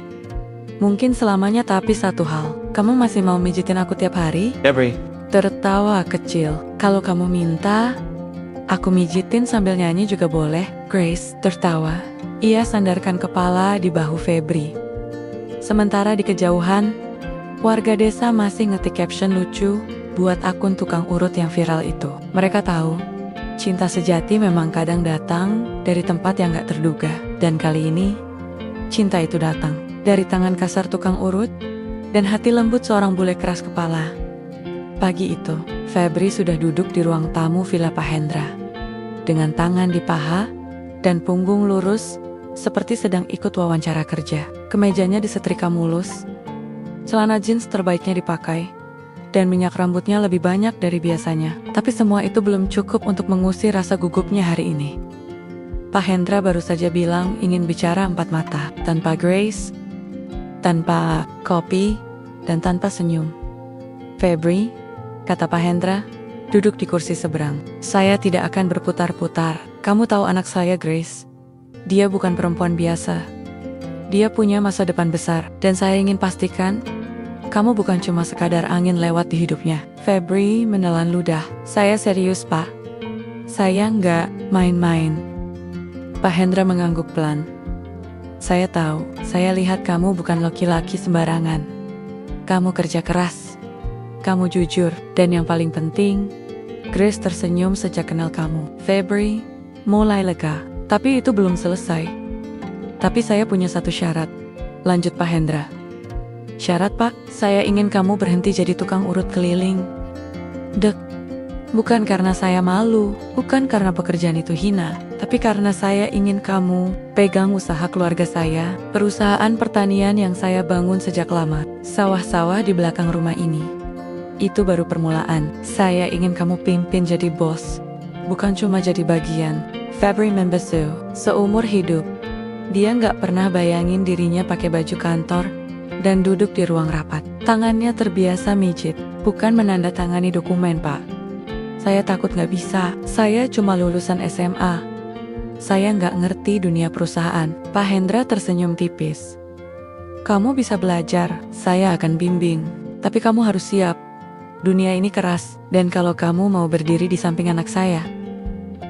[SPEAKER 1] Mungkin selamanya, tapi satu hal. Kamu masih mau mijitin aku tiap hari?"
[SPEAKER 2] Febri.
[SPEAKER 1] Tertawa kecil. "Kalau kamu minta, aku mijitin sambil nyanyi juga boleh." Grace tertawa. Ia sandarkan kepala di bahu Febri. Sementara di kejauhan, warga desa masih ngetik caption lucu buat akun tukang urut yang viral itu. Mereka tahu, cinta sejati memang kadang datang dari tempat yang gak terduga. Dan kali ini, cinta itu datang dari tangan kasar tukang urut dan hati lembut seorang bule keras kepala. Pagi itu, Febri sudah duduk di ruang tamu Villa Pak Hendra. Dengan tangan di paha dan punggung lurus seperti sedang ikut wawancara kerja. Kemejanya disetrika mulus, celana jeans terbaiknya dipakai, dan minyak rambutnya lebih banyak dari biasanya. Tapi semua itu belum cukup untuk mengusir rasa gugupnya hari ini. Pak Hendra baru saja bilang ingin bicara empat mata, tanpa Grace, tanpa kopi, dan tanpa senyum. "Febri," kata Pak Hendra, duduk di kursi seberang. "Saya tidak akan berputar-putar. Kamu tahu anak saya, Grace. Dia bukan perempuan biasa. Dia punya masa depan besar, dan saya ingin pastikan kamu bukan cuma sekadar angin lewat di hidupnya." Febri menelan ludah. "Saya serius, Pak. Saya nggak main-main." Pak Hendra mengangguk pelan. "Saya tahu, saya lihat kamu bukan laki-laki sembarangan. Kamu kerja keras. Kamu jujur, dan yang paling penting, Grace tersenyum sejak kenal kamu." Febri mulai lega. "Tapi itu belum selesai. Tapi saya punya satu syarat," lanjut Pak Hendra. "Syarat, Pak? Saya ingin kamu berhenti jadi tukang urut keliling." Dek, bukan karena saya malu, bukan karena pekerjaan itu hina, tapi karena saya ingin kamu pegang usaha keluarga saya, perusahaan pertanian yang saya bangun sejak lama, sawah-sawah di belakang rumah ini. Itu baru permulaan. Saya ingin kamu pimpin jadi bos, bukan cuma jadi bagian." Febri membesu. Seumur hidup, dia nggak pernah bayangin dirinya pakai baju kantor dan duduk di ruang rapat. Tangannya terbiasa mijit, bukan menandatangani dokumen, "Pak. Saya takut nggak bisa. Saya cuma lulusan SMA. Saya nggak ngerti dunia perusahaan." Pak Hendra tersenyum tipis. "Kamu bisa belajar, saya akan bimbing. Tapi kamu harus siap. Dunia ini keras, dan kalau kamu mau berdiri di samping anak saya,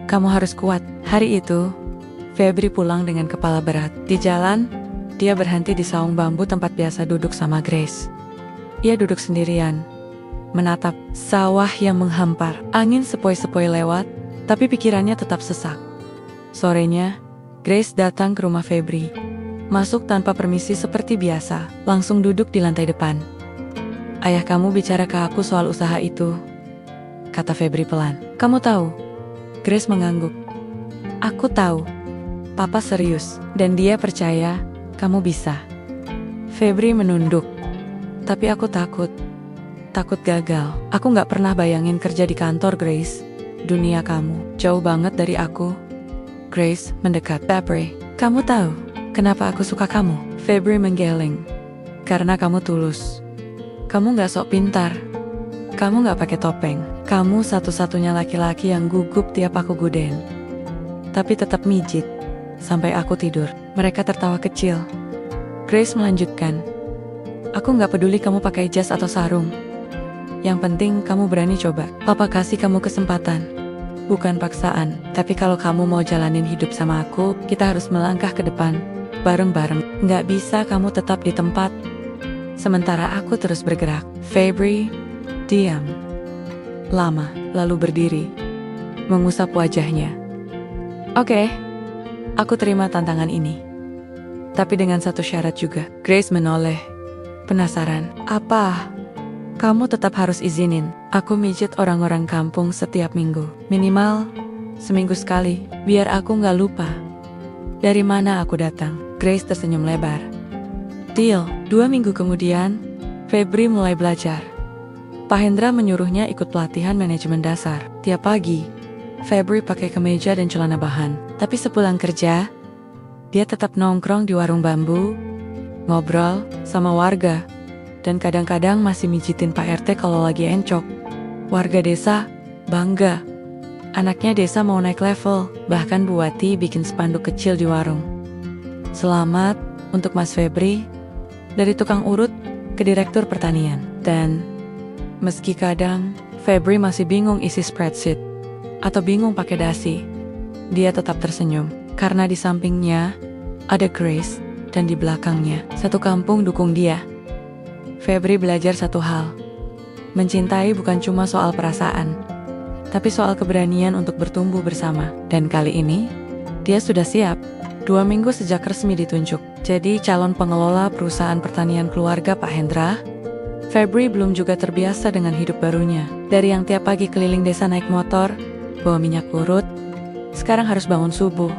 [SPEAKER 1] kamu harus kuat." Hari itu, Febri pulang dengan kepala berat. Di jalan, dia berhenti di saung bambu tempat biasa duduk sama Grace. Ia duduk sendirian, menatap sawah yang menghampar. Angin sepoi-sepoi lewat, tapi pikirannya tetap sesak. Sorenya, Grace datang ke rumah Febri. Masuk tanpa permisi seperti biasa, langsung duduk di lantai depan. "Ayah kamu bicara ke aku soal usaha itu," kata Febri pelan. "Kamu tahu?" Grace mengangguk. "Aku tahu. Papa serius, dan dia percaya kamu bisa." Febri menunduk. "Tapi aku takut gagal. Aku gak pernah bayangin kerja di kantor, Grace. Dunia kamu jauh banget dari aku." Grace mendekat. "Febri, kamu tahu kenapa aku suka kamu?" Febri menggeleng. "Karena kamu tulus. Kamu gak sok pintar. Kamu gak pakai topeng. Kamu satu-satunya laki-laki yang gugup tiap aku godain. Tapi tetap mijit sampai aku tidur." Mereka tertawa kecil. Grace melanjutkan, "Aku gak peduli kamu pakai jas atau sarung. Yang penting kamu berani coba. Papa kasih kamu kesempatan, bukan paksaan. Tapi kalau kamu mau jalanin hidup sama aku, kita harus melangkah ke depan. bareng-bareng. Nggak bisa kamu tetap di tempat. Sementara aku terus bergerak. Febri diam lama, lalu berdiri, mengusap wajahnya. Oke, aku terima tantangan ini. Tapi dengan satu syarat juga. Grace menoleh. Penasaran, apa? Kamu tetap harus izinin. Aku mijit orang-orang kampung setiap minggu. Minimal seminggu sekali, biar aku nggak lupa dari mana aku datang. Grace tersenyum lebar. Deal. 2 minggu kemudian, Febri mulai belajar. Pak Hendra menyuruhnya ikut pelatihan manajemen dasar. Tiap pagi, Febri pakai kemeja dan celana bahan. Tapi sepulang kerja, dia tetap nongkrong di warung bambu, ngobrol sama warga, dan kadang-kadang masih mijitin Pak RT kalau lagi encok. Warga desa bangga. Anaknya desa mau naik level, bahkan Bu Wati bikin spanduk kecil di warung. Selamat untuk Mas Febri, dari tukang urut ke direktur pertanian. Dan meski kadang Febri masih bingung isi spreadsheet atau bingung pakai dasi, dia tetap tersenyum karena di sampingnya ada Grace dan di belakangnya satu kampung dukung dia. Febri belajar satu hal, mencintai bukan cuma soal perasaan, tapi soal keberanian untuk bertumbuh bersama. Dan kali ini, dia sudah siap. 2 minggu sejak resmi ditunjuk jadi calon pengelola perusahaan pertanian keluarga Pak Hendra, Febri belum juga terbiasa dengan hidup barunya. Dari yang tiap pagi keliling desa naik motor, bawa minyak urut, sekarang harus bangun subuh.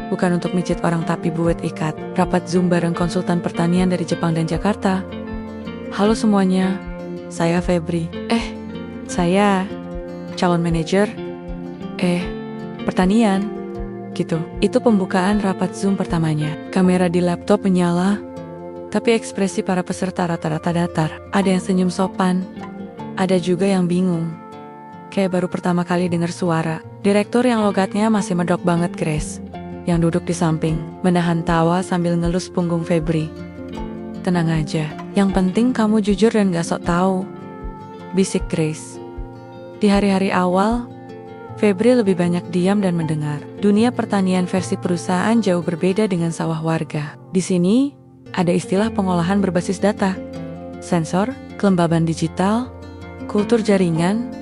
[SPEAKER 1] Bukan untuk mijit orang tapi buat ikat. Rapat Zoom bareng konsultan pertanian dari Jepang dan Jakarta. Halo semuanya, saya Febri. Saya calon manajer pertanian gitu. Itu pembukaan rapat Zoom pertamanya. Kamera di laptop menyala, tapi ekspresi para peserta rata-rata datar. Ada yang senyum sopan, ada juga yang bingung, kayak baru pertama kali dengar suara. Direktur yang logatnya masih medok banget Grace, yang duduk di samping, menahan tawa sambil ngelus punggung Febri. Tenang aja, yang penting kamu jujur dan gak sok tahu, bisik Grace. Di hari-hari awal, Febri lebih banyak diam dan mendengar. Dunia pertanian versi perusahaan jauh berbeda dengan sawah warga. Di sini, ada istilah pengolahan berbasis data, sensor, kelembaban digital, kultur jaringan,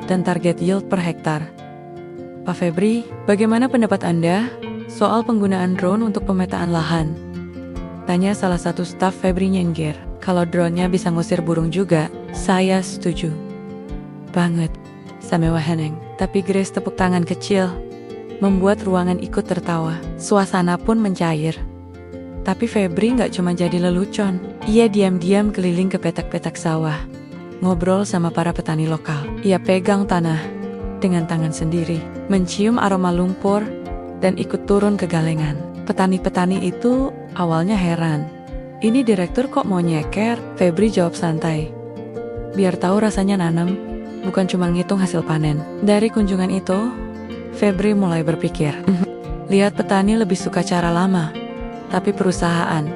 [SPEAKER 1] dan target yield per hektar. Pak Febri, bagaimana pendapat Anda soal penggunaan drone untuk pemetaan lahan? Tanya salah satu staf Febri nyengir. Kalau drone-nya bisa ngusir burung juga, saya setuju banget. Samewa Heneng. Tapi Grace tepuk tangan kecil, membuat ruangan ikut tertawa. Suasana pun mencair. Tapi Febri nggak cuma jadi lelucon. Ia diam-diam keliling ke petak-petak sawah, ngobrol sama para petani lokal. Ia pegang tanah dengan tangan sendiri, mencium aroma lumpur, dan ikut turun ke galengan. Petani-petani itu awalnya heran. Ini direktur kok mau nyeker? Febri jawab santai. Biar tahu rasanya nanam, bukan cuma ngitung hasil panen. Dari kunjungan itu, Febri mulai berpikir, lihat petani lebih suka cara lama, tapi perusahaan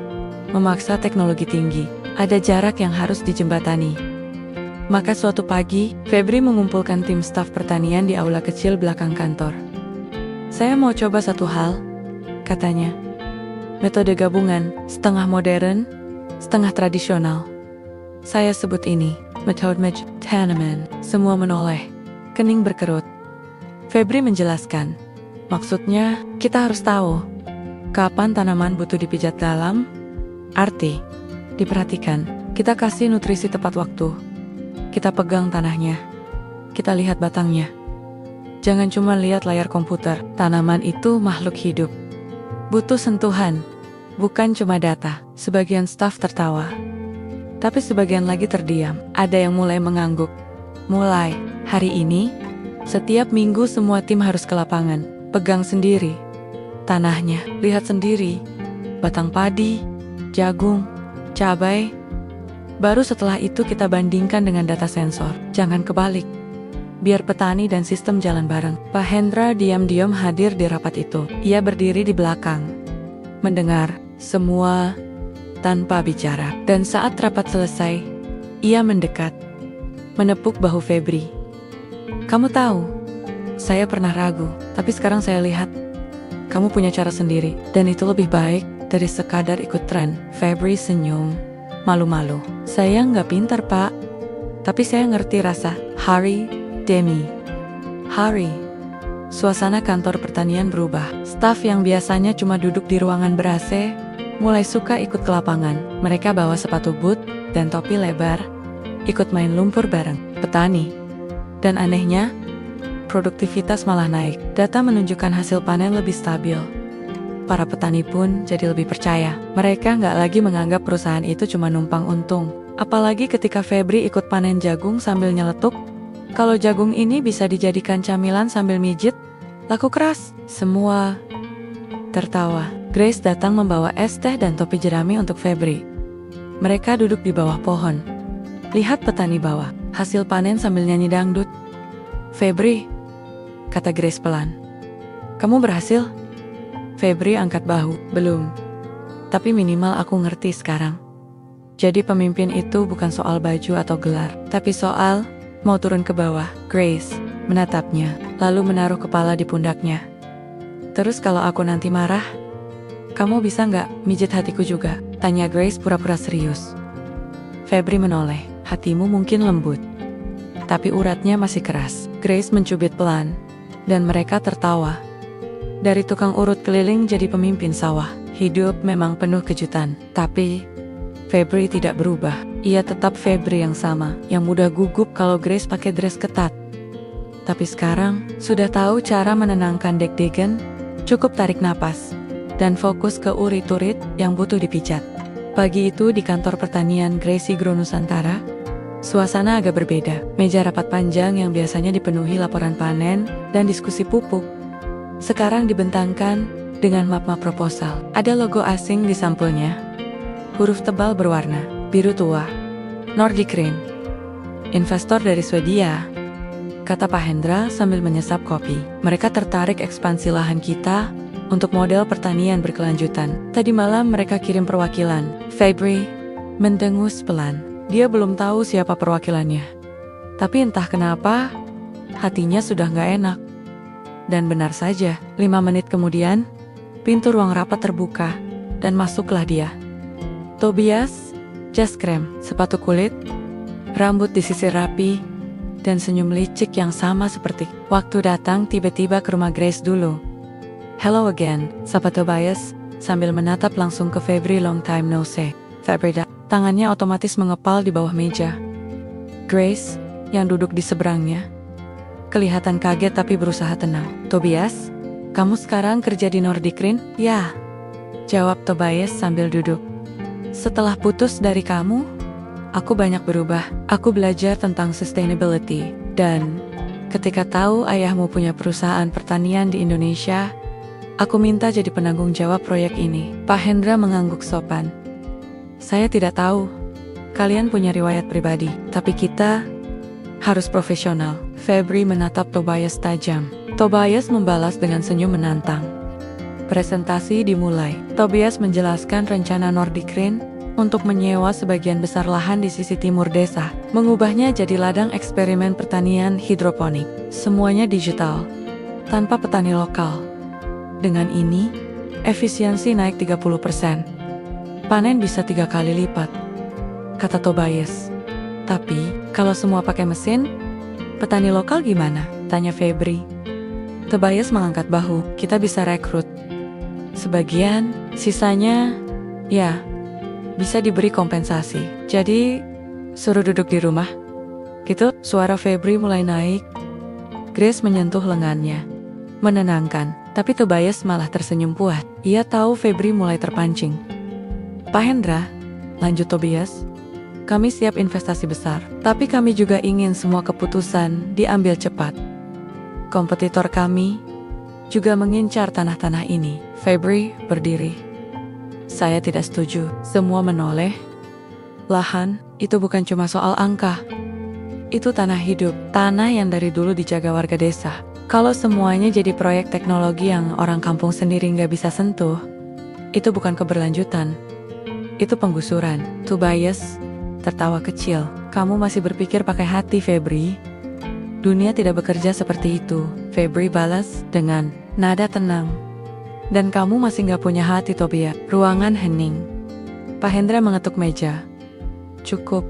[SPEAKER 1] memaksa teknologi tinggi. Ada jarak yang harus dijembatani. Maka suatu pagi, Febri mengumpulkan tim staf pertanian di aula kecil belakang kantor. Saya mau coba satu hal, katanya. Metode gabungan, setengah modern, setengah tradisional. Saya sebut ini metode tanaman. Semua menoleh, kening berkerut. Febri menjelaskan, maksudnya kita harus tahu kapan tanaman butuh dipijat dalam, arti diperhatikan. Kita kasih nutrisi tepat waktu. Kita pegang tanahnya. Kita lihat batangnya. Jangan cuma lihat layar komputer. Tanaman itu makhluk hidup. Butuh sentuhan, bukan cuma data. Sebagian staf tertawa, tapi sebagian lagi terdiam. Ada yang mulai mengangguk. Mulai hari ini, setiap minggu semua tim harus ke lapangan. Pegang sendiri tanahnya, lihat sendiri batang padi, jagung, cabai. Baru setelah itu kita bandingkan dengan data sensor. Jangan kebalik. Biar petani dan sistem jalan bareng. Pak Hendra diam-diam hadir di rapat itu. Ia berdiri di belakang, mendengar semua tanpa bicara. Dan saat rapat selesai, ia mendekat, menepuk bahu Febri. Kamu tahu, saya pernah ragu, tapi sekarang saya lihat kamu punya cara sendiri, dan itu lebih baik dari sekadar ikut tren. Febri senyum, malu-malu. Saya nggak pintar, Pak. Tapi saya ngerti rasa. Hari, Demi. Hari. Suasana kantor pertanian berubah. Staf yang biasanya cuma duduk di ruangan ber-AC, mulai suka ikut ke lapangan. Mereka bawa sepatu boot dan topi lebar, ikut main lumpur bareng petani. Dan anehnya, produktivitas malah naik. Data menunjukkan hasil panen lebih stabil. Para petani pun jadi lebih percaya. Mereka nggak lagi menganggap perusahaan itu cuma numpang untung. Apalagi ketika Febri ikut panen jagung sambil nyeletuk. Kalau jagung ini bisa dijadikan camilan sambil mijit, laku keras. Semua tertawa. Grace datang membawa es teh dan topi jerami untuk Febri. Mereka duduk di bawah pohon. Lihat petani bawah, hasil panen sambil nyanyi dangdut. Febri, kata Grace pelan. Kamu berhasil? Febri angkat bahu. Belum. Tapi minimal aku ngerti sekarang. Jadi pemimpin itu bukan soal baju atau gelar, tapi soal mau turun ke bawah. Grace menatapnya, lalu menaruh kepala di pundaknya. Terus kalau aku nanti marah, kamu bisa nggak mijit hatiku juga? Tanya Grace pura-pura serius. Febri menoleh. Hatimu mungkin lembut, tapi uratnya masih keras. Grace mencubit pelan, dan mereka tertawa. Dari tukang urut keliling jadi pemimpin sawah. Hidup memang penuh kejutan, tapi Febri tidak berubah. Ia tetap Febri yang sama, yang mudah gugup kalau Grace pakai dress ketat. Tapi sekarang, sudah tahu cara menenangkan deg-degan, cukup tarik napas, dan fokus ke urit-urit yang butuh dipijat. Pagi itu di kantor pertanian Gracie Grow Nusantara, suasana agak berbeda. Meja rapat panjang yang biasanya dipenuhi laporan panen dan diskusi pupuk, sekarang dibentangkan dengan map-map proposal. Ada logo asing di sampulnya. Huruf tebal berwarna biru tua. Nordic Rain. Investor dari Swedia, kata Pak Hendra sambil menyesap kopi. Mereka tertarik ekspansi lahan kita untuk model pertanian berkelanjutan. Tadi malam mereka kirim perwakilan. Febri mendengus pelan. Dia belum tahu siapa perwakilannya. Tapi entah kenapa, hatinya sudah nggak enak. Dan benar saja, 5 menit kemudian, pintu ruang rapat terbuka, dan masuklah dia. Tobias, jas krem, sepatu kulit, rambut disisir rapi, dan senyum licik yang sama seperti waktu datang tiba-tiba ke rumah Grace dulu. Hello again, sapa Tobias, sambil menatap langsung ke Febri. Long time no see. Febri tangannya otomatis mengepal di bawah meja. Grace, yang duduk di seberangnya, kelihatan kaget tapi berusaha tenang. Tobias, kamu sekarang kerja di Nordic Rain? Ya, jawab Tobias sambil duduk. Setelah putus dari kamu, aku banyak berubah. Aku belajar tentang sustainability. Dan ketika tahu ayahmu punya perusahaan pertanian di Indonesia, aku minta jadi penanggung jawab proyek ini. Pak Hendra mengangguk sopan. Saya tidak tahu, kalian punya riwayat pribadi, tapi kita harus profesional. Febri menatap Tobias tajam. Tobias membalas dengan senyum menantang. Presentasi dimulai. Tobias menjelaskan rencana Nordic Rain untuk menyewa sebagian besar lahan di sisi timur desa, mengubahnya jadi ladang eksperimen pertanian hidroponik. Semuanya digital, tanpa petani lokal. Dengan ini, efisiensi naik 30%. Panen bisa 3 kali lipat, kata Tobias. Tapi, kalau semua pakai mesin, petani lokal gimana? Tanya Febri. Tobias mengangkat bahu. Kita bisa rekrut sebagian, sisanya, ya, bisa diberi kompensasi. Jadi, suruh duduk di rumah. Gitu, suara Febri mulai naik. Grace menyentuh lengannya, menenangkan. Tapi Tobias malah tersenyum puas. Ia tahu Febri mulai terpancing. Pak Hendra, lanjut Tobias, kami siap investasi besar, tapi kami juga ingin semua keputusan diambil cepat. Kompetitor kami juga mengincar tanah-tanah ini. Febri berdiri. Saya tidak setuju. Semua menoleh. Lahan itu bukan cuma soal angka. Itu tanah hidup, tanah yang dari dulu dijaga warga desa. Kalau semuanya jadi proyek teknologi yang orang kampung sendiri nggak bisa sentuh, itu bukan keberlanjutan. Itu penggusuran. Tobias tertawa kecil. Kamu masih berpikir pakai hati, Febri? Dunia tidak bekerja seperti itu, Febri balas dengan nada tenang. Dan kamu masih gak punya hati, Tobias. Ruangan hening. Pak Hendra mengetuk meja. Cukup.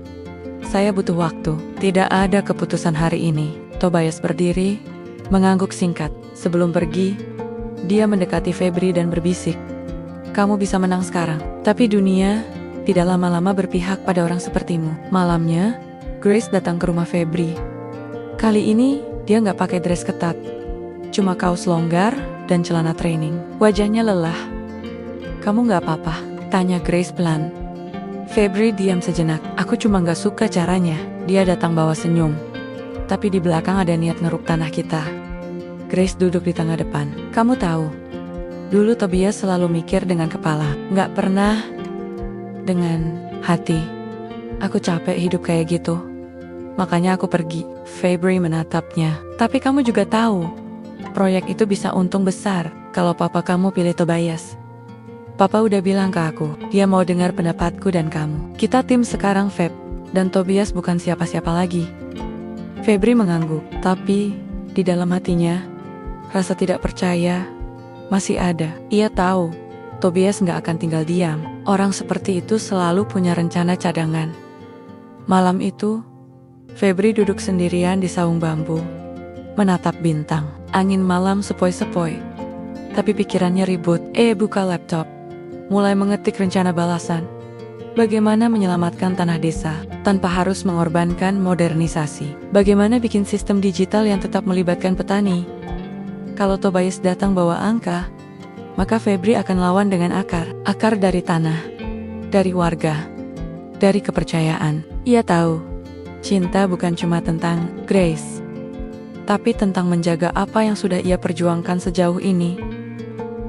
[SPEAKER 1] Saya butuh waktu. Tidak ada keputusan hari ini. Tobias berdiri, mengangguk singkat. Sebelum pergi, dia mendekati Febri dan berbisik. Kamu bisa menang sekarang. Tapi dunia tidak lama-lama berpihak pada orang sepertimu. Malamnya, Grace datang ke rumah Febri. Kali ini, dia gak pakai dress ketat. Cuma kaos longgar dan celana training. Wajahnya lelah. Kamu gak apa-apa? Tanya Grace pelan. Febri diam sejenak. Aku cuma gak suka caranya. Dia datang bawa senyum. Tapi di belakang ada niat ngeruk tanah kita. Grace duduk di tengah depan. Kamu tahu, dulu Tobias selalu mikir dengan kepala. Gak pernah dengan hati. Aku capek hidup kayak gitu. Makanya aku pergi. Febri menatapnya. Tapi kamu juga tahu, proyek itu bisa untung besar kalau papa kamu pilih Tobias. Papa udah bilang ke aku, dia mau dengar pendapatku dan kamu. Kita tim sekarang, Feb. Dan Tobias bukan siapa-siapa lagi. Febri mengangguk, tapi di dalam hatinya, rasa tidak percaya masih ada. Ia tahu, Tobias nggak akan tinggal diam. Orang seperti itu selalu punya rencana cadangan. Malam itu, Febri duduk sendirian di saung bambu, menatap bintang. Angin malam sepoi-sepoi, tapi pikirannya ribut. Buka laptop, mulai mengetik rencana balasan. Bagaimana menyelamatkan tanah desa tanpa harus mengorbankan modernisasi? Bagaimana bikin sistem digital yang tetap melibatkan petani? Kalau Tobias datang bawa angka, maka Febri akan lawan dengan akar. Akar dari tanah, dari warga, dari kepercayaan. Ia tahu, cinta bukan cuma tentang Grace, tapi tentang menjaga apa yang sudah ia perjuangkan sejauh ini.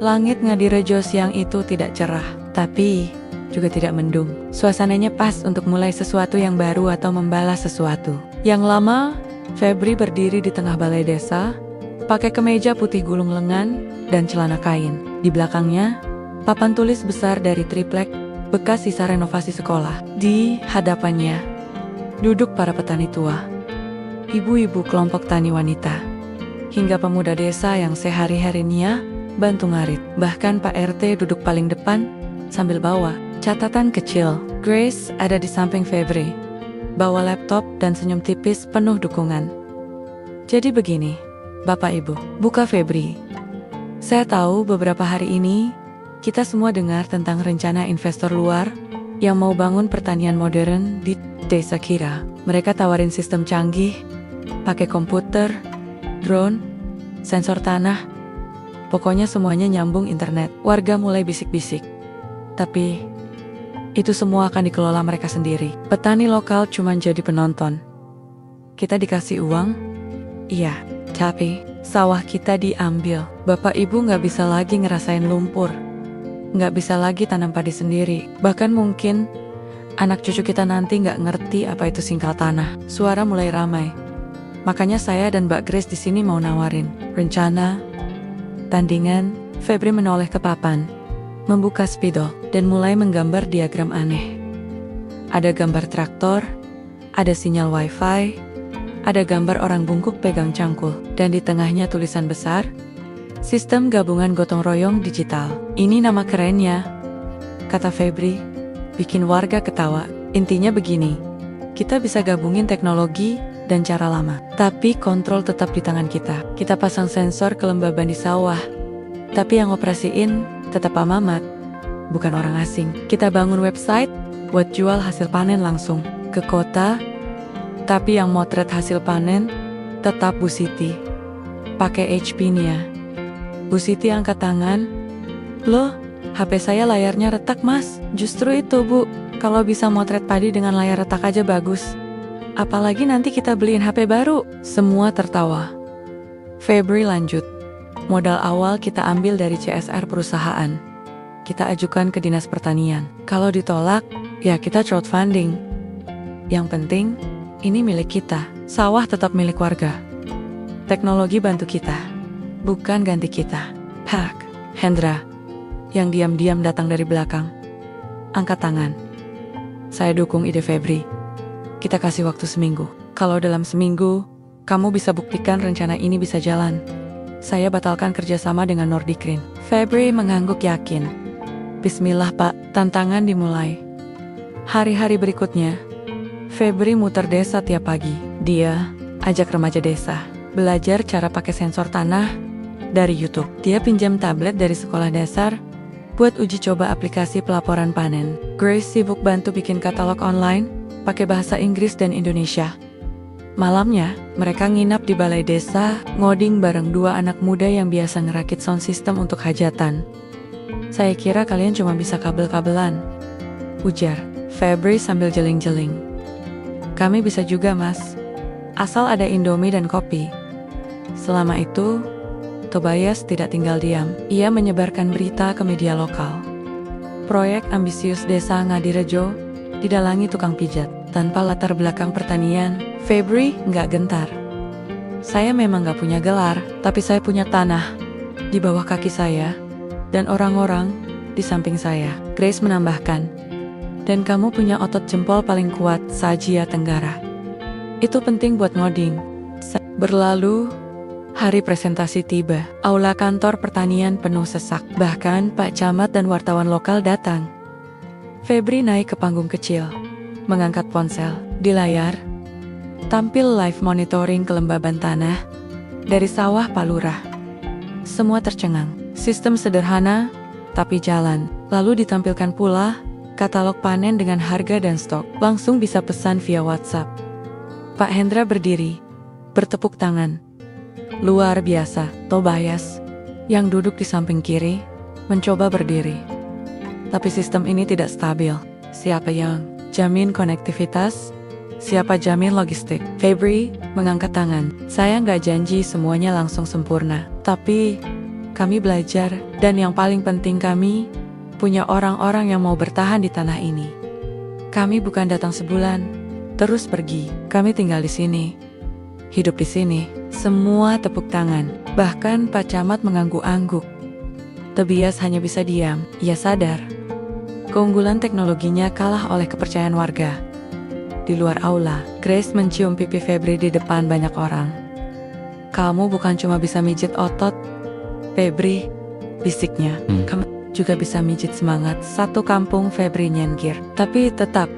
[SPEAKER 1] Langit Ngadirejo siang itu tidak cerah, tapi juga tidak mendung. Suasananya pas untuk mulai sesuatu yang baru atau membalas sesuatu yang lama. Febri berdiri di tengah balai desa, pakai kemeja putih gulung lengan dan celana kain. Di belakangnya, papan tulis besar dari triplek, bekas sisa renovasi sekolah. Di hadapannya, duduk para petani tua, ibu-ibu kelompok tani wanita, hingga pemuda desa yang sehari-harinya bantu ngarit. Bahkan Pak RT duduk paling depan sambil bawa catatan kecil. Grace ada di samping Febri, bawa laptop dan senyum tipis penuh dukungan. Jadi begini, Bapak Ibu, buka Febri. Saya tahu beberapa hari ini kita semua dengar tentang rencana investor luar yang mau bangun pertanian modern di desa Kira. Mereka tawarin sistem canggih, pakai komputer, drone, sensor tanah. Pokoknya semuanya nyambung internet. Warga mulai bisik-bisik. Tapi itu semua akan dikelola mereka sendiri. Petani lokal cuma jadi penonton. Kita dikasih uang, iya, tapi sawah kita diambil. Bapak Ibu nggak bisa lagi ngerasain lumpur, nggak bisa lagi tanam padi sendiri. Bahkan mungkin anak cucu kita nanti nggak ngerti apa itu singkal tanah. Suara mulai ramai. Makanya saya dan Mbak Grace di sini mau nawarin rencana, tandingan. Febri menoleh ke papan, membuka spidol, dan mulai menggambar diagram aneh. Ada gambar traktor, ada sinyal wifi, ada gambar orang bungkuk pegang cangkul, dan di tengahnya tulisan besar, Sistem Gabungan Gotong Royong Digital. Ini nama kerennya, kata Febri, bikin warga ketawa. Intinya begini, kita bisa gabungin teknologi dan cara lama, tapi kontrol tetap di tangan kita. Kita pasang sensor kelembaban di sawah, tapi yang operasiin tetap Pak Mamat, bukan orang asing. Kita bangun website buat jual hasil panen langsung ke kota, tapi yang motret hasil panen tetap Bu Siti, pakai HP-nya. Bu Siti angkat tangan, loh, HP saya layarnya retak Mas. Justru itu Bu, kalau bisa motret padi dengan layar retak aja bagus. Apalagi nanti kita beliin HP baru. Semua tertawa. Febri lanjut, modal awal kita ambil dari CSR perusahaan. Kita ajukan ke Dinas Pertanian. Kalau ditolak, ya kita crowdfunding. Yang penting, ini milik kita. Sawah tetap milik warga. Teknologi bantu kita, bukan ganti kita. Pak Hendra, yang diam-diam datang dari belakang, angkat tangan. Saya dukung ide Febri. Kita kasih waktu seminggu. Kalau dalam seminggu, kamu bisa buktikan rencana ini bisa jalan, saya batalkan kerjasama dengan Nordicrin. Febri mengangguk yakin. Bismillah Pak, tantangan dimulai. Hari-hari berikutnya, Febri muter desa tiap pagi. Dia ajak remaja desa belajar cara pakai sensor tanah dari YouTube. Dia pinjam tablet dari sekolah dasar buat uji coba aplikasi pelaporan panen. Grace sibuk bantu bikin katalog online pakai bahasa Inggris dan Indonesia. Malamnya, mereka nginap di balai desa, ngoding bareng dua anak muda yang biasa ngerakit sound system untuk hajatan. Saya kira kalian cuma bisa kabel-kabelan, ujar Febri sambil jeling-jeling. Kami bisa juga mas, asal ada Indomie dan kopi. Selama itu, Tobias tidak tinggal diam. Ia menyebarkan berita ke media lokal. Proyek ambisius desa Ngadirejo didalangi tukang pijat. Tanpa latar belakang pertanian, Febri nggak gentar. Saya memang nggak punya gelar, tapi saya punya tanah di bawah kaki saya dan orang-orang di samping saya. Grace menambahkan, dan kamu punya otot jempol paling kuat se-Asia Tenggara. Itu penting buat ngoding. Berlalu, hari presentasi tiba. Aula kantor pertanian penuh sesak. Bahkan Pak Camat dan wartawan lokal datang. Febri naik ke panggung kecil, mengangkat ponsel. Di layar, tampil live monitoring kelembaban tanah dari sawah Pak Lurah. Semua tercengang. Sistem sederhana, tapi jalan. Lalu ditampilkan pula katalog panen dengan harga dan stok. Langsung bisa pesan via WhatsApp. Pak Hendra berdiri, bertepuk tangan. Luar biasa. Tobias, yang duduk di samping kiri, mencoba berdiri. Tapi sistem ini tidak stabil. Siapa yang jamin konektivitas? Siapa jamin logistik? Febri mengangkat tangan. Saya nggak janji semuanya langsung sempurna. Tapi kami belajar, dan yang paling penting kami punya orang-orang yang mau bertahan di tanah ini. Kami bukan datang sebulan, terus pergi. Kami tinggal di sini, hidup di sini. Semua tepuk tangan. Bahkan Pak Camat mengangguk-angguk. Tobias hanya bisa diam. Ia sadar keunggulan teknologinya kalah oleh kepercayaan warga. Di luar aula, Grace mencium pipi Febri di depan banyak orang. Kamu bukan cuma bisa mijit otot, Febri, bisiknya. Kamu juga bisa mijit semangat. Satu kampung Febri nyengir. Tapi tetap,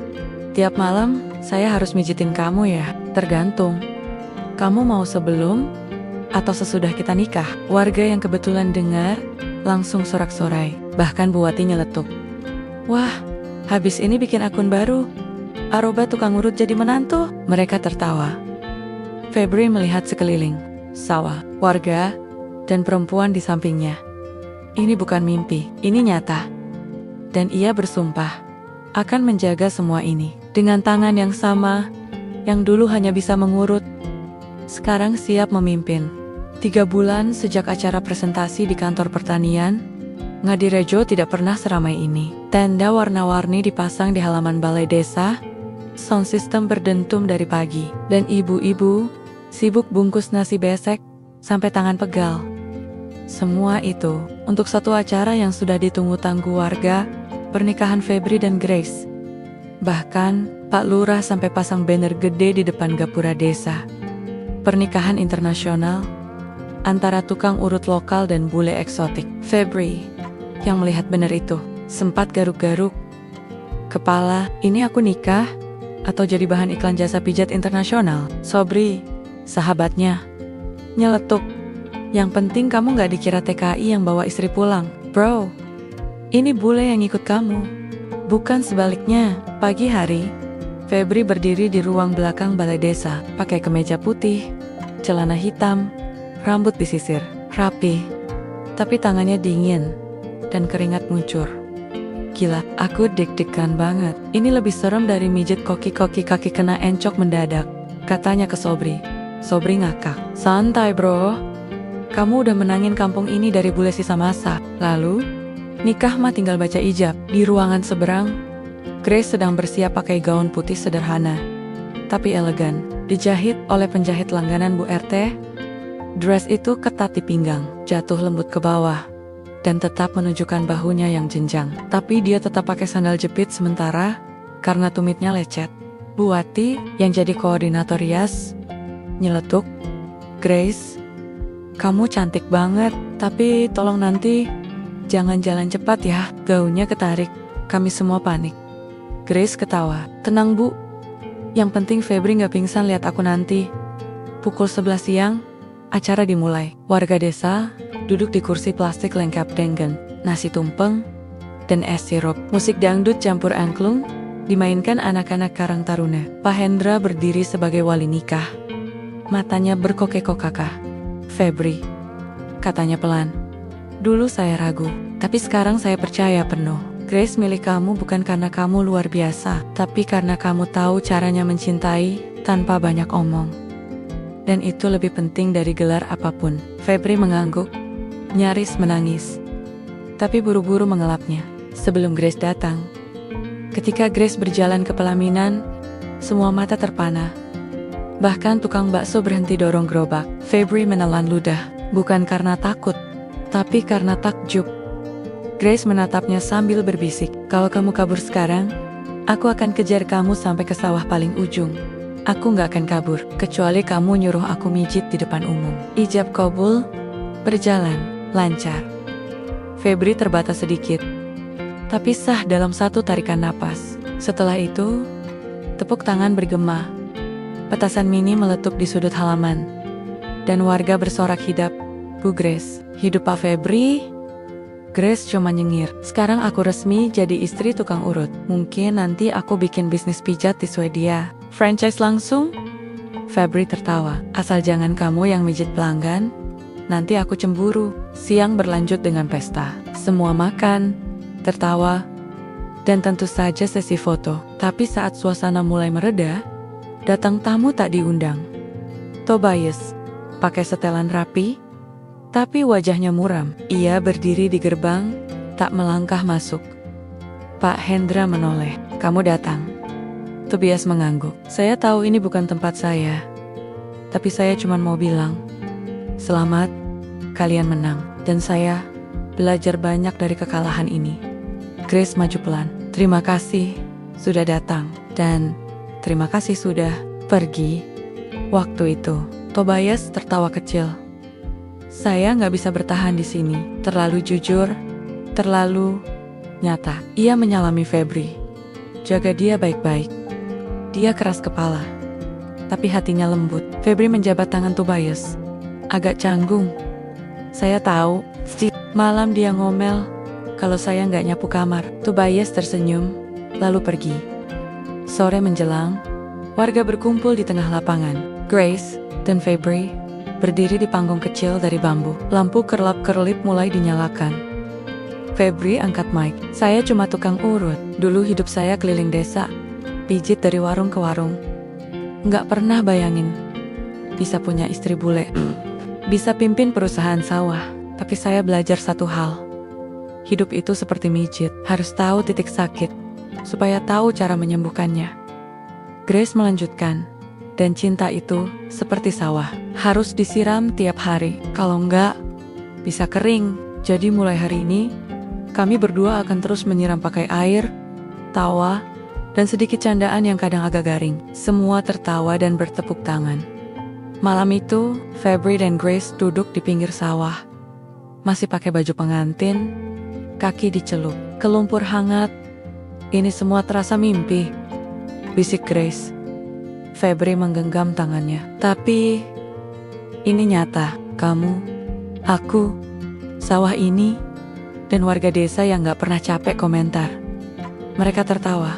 [SPEAKER 1] tiap malam saya harus mijitin kamu ya. Tergantung. Kamu mau sebelum atau sesudah kita nikah? Warga yang kebetulan dengar langsung sorak-sorai. Bahkan Bu Wati nyeletuk. Wah, habis ini bikin akun baru. Aroba tukang urut jadi menantu. Mereka tertawa. Febri melihat sekeliling. Sawah, warga, dan perempuan di sampingnya. Ini bukan mimpi, ini nyata. Dan ia bersumpah akan menjaga semua ini. Dengan tangan yang sama, yang dulu hanya bisa mengurut, sekarang siap memimpin. 3 bulan sejak acara presentasi di kantor pertanian, Ngadirejo tidak pernah seramai ini. Tenda warna-warni dipasang di halaman balai desa, sound system berdentum dari pagi, dan ibu-ibu sibuk bungkus nasi besek sampai tangan pegal. Semua itu untuk satu acara yang sudah ditunggu-tunggu warga, pernikahan Febri dan Grace. Bahkan Pak Lurah sampai pasang banner gede di depan gapura desa. Pernikahan internasional antara tukang urut lokal dan bule eksotik. Febri, yang melihat banner itu, sempat garuk-garuk kepala. Ini aku nikah atau jadi bahan iklan jasa pijat internasional? Sobri, sahabatnya, nyeletuk. Yang penting kamu gak dikira TKI yang bawa istri pulang. Bro, ini bule yang ikut kamu, bukan sebaliknya. Pagi hari, Febri berdiri di ruang belakang balai desa, pakai kemeja putih, celana hitam, rambut disisir, rapi. Tapi tangannya dingin, dan keringat ngucur. Gila, aku deg-degan banget. Ini lebih serem dari mijit koki-koki kaki kena encok mendadak, katanya ke Sobri. Sobri ngakak. Santai bro, kamu udah menangin kampung ini dari bule sisa masa. Lalu, nikah mah tinggal baca ijab. Di ruangan seberang, Grace sedang bersiap pakai gaun putih sederhana, tapi elegan. Dijahit oleh penjahit langganan Bu RT. Dress itu ketat di pinggang, jatuh lembut ke bawah, dan tetap menunjukkan bahunya yang jenjang. Tapi dia tetap pakai sandal jepit sementara, karena tumitnya lecet. Bu Wati, yang jadi koordinator rias, nyeletuk. Grace, Kamu cantik banget, tapi tolong nanti jangan jalan cepat ya. Gaunnya ketarik, kami semua panik. Grace ketawa. Tenang bu, yang penting Febri gak pingsan lihat aku nanti. Pukul 11 siang, acara dimulai. Warga desa duduk di kursi plastik lengkap dengan nasi tumpeng dan es sirup. Musik dangdut campur angklung dimainkan anak-anak Karang Taruna. Pak Hendra berdiri sebagai wali nikah. Matanya berkokek-kokakah. Febri, katanya pelan. Dulu saya ragu, tapi sekarang saya percaya penuh. Grace milih kamu bukan karena kamu luar biasa, tapi karena kamu tahu caranya mencintai tanpa banyak omong. Dan itu lebih penting dari gelar apapun. Febri mengangguk, nyaris menangis. Tapi buru-buru mengelapnya sebelum Grace datang. Ketika Grace berjalan ke pelaminan, semua mata terpana. Bahkan tukang bakso berhenti dorong gerobak. Febri menelan ludah, bukan karena takut, tapi karena takjub. Grace menatapnya sambil berbisik, kalau kamu kabur sekarang, aku akan kejar kamu sampai ke sawah paling ujung. Aku gak akan kabur, kecuali kamu nyuruh aku mijit di depan umum. Ijab kabul, berjalan, lancar. Febri terbatas sedikit, tapi sah dalam satu tarikan napas. Setelah itu, tepuk tangan bergema. Petasan mini meletup di sudut halaman. Dan warga bersorak hidap, Bu Grace, hidup Pak Febri. Grace cuma nyengir. Sekarang aku resmi jadi istri tukang urut. Mungkin nanti aku bikin bisnis pijat di Swedia. Franchise langsung? Febri tertawa. Asal jangan kamu yang mijit pelanggan. Nanti aku cemburu. Siang berlanjut dengan pesta. Semua makan, tertawa, dan tentu saja sesi foto. Tapi saat suasana mulai mereda, datang tamu tak diundang. Tobias, pakai setelan rapi, tapi wajahnya muram. Ia berdiri di gerbang, tak melangkah masuk. Pak Hendra menoleh. Kamu datang. Tobias mengangguk. Saya tahu ini bukan tempat saya, tapi saya cuma mau bilang, selamat, kalian menang. Dan saya belajar banyak dari kekalahan ini. Grace maju pelan. Terima kasih sudah datang, dan terima kasih sudah pergi. Waktu itu, Tobias tertawa kecil. Saya nggak bisa bertahan di sini. Terlalu jujur, terlalu nyata. Ia menyalami Febri. Jaga dia baik-baik. Dia keras kepala, tapi hatinya lembut. Febri menjabat tangan Tobias. Agak canggung. Saya tahu. Malam dia ngomel kalau saya nggak nyapu kamar. Tobias tersenyum, lalu pergi. Sore menjelang, warga berkumpul di tengah lapangan. Grace dan Febri berdiri di panggung kecil dari bambu. Lampu kerlap-kerlip mulai dinyalakan. Febri angkat mic. Saya cuma tukang urut. Dulu hidup saya keliling desa, pijit dari warung ke warung. Nggak pernah bayangin bisa punya istri bule, bisa pimpin perusahaan sawah. Tapi saya belajar satu hal. Hidup itu seperti mijit, harus tahu titik sakit, supaya tahu cara menyembuhkannya. Grace melanjutkan, dan cinta itu seperti sawah, harus disiram tiap hari. Kalau enggak, bisa kering. Jadi mulai hari ini, kami berdua akan terus menyiram pakai air, tawa, dan sedikit candaan yang kadang agak garing. Semua tertawa dan bertepuk tangan. Malam itu, Febri dan Grace duduk di pinggir sawah. Masih pakai baju pengantin, kaki dicelup ke lumpur hangat. Ini semua terasa mimpi, bisik Grace. Febri menggenggam tangannya. Tapi ini nyata. Kamu, aku, sawah ini, dan warga desa yang gak pernah capek komentar. Mereka tertawa.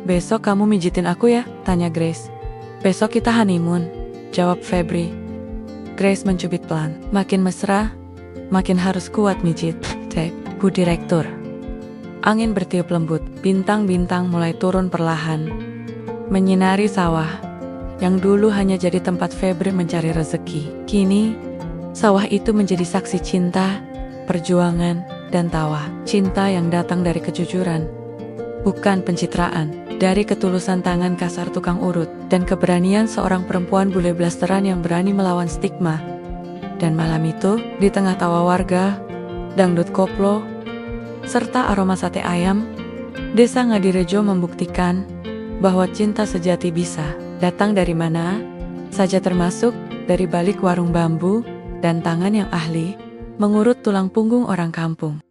[SPEAKER 1] Besok kamu mijitin aku ya? Tanya Grace. Besok kita honeymoon, jawab Febri. Grace mencubit pelan. Makin mesra, makin harus kuat mijit. Bu Direktur. Angin bertiup lembut. Bintang-bintang mulai turun perlahan, menyinari sawah yang dulu hanya jadi tempat Febri mencari rezeki. Kini, sawah itu menjadi saksi cinta, perjuangan, dan tawa. Cinta yang datang dari kejujuran, bukan pencitraan. Dari ketulusan tangan kasar tukang urut, dan keberanian seorang perempuan bule blasteran yang berani melawan stigma. Dan malam itu, di tengah tawa warga, dangdut koplo, serta aroma sate ayam, Desa Ngadirejo membuktikan bahwa cinta sejati bisa datang dari mana saja, termasuk dari balik warung bambu dan tangan yang ahli mengurut tulang punggung orang kampung.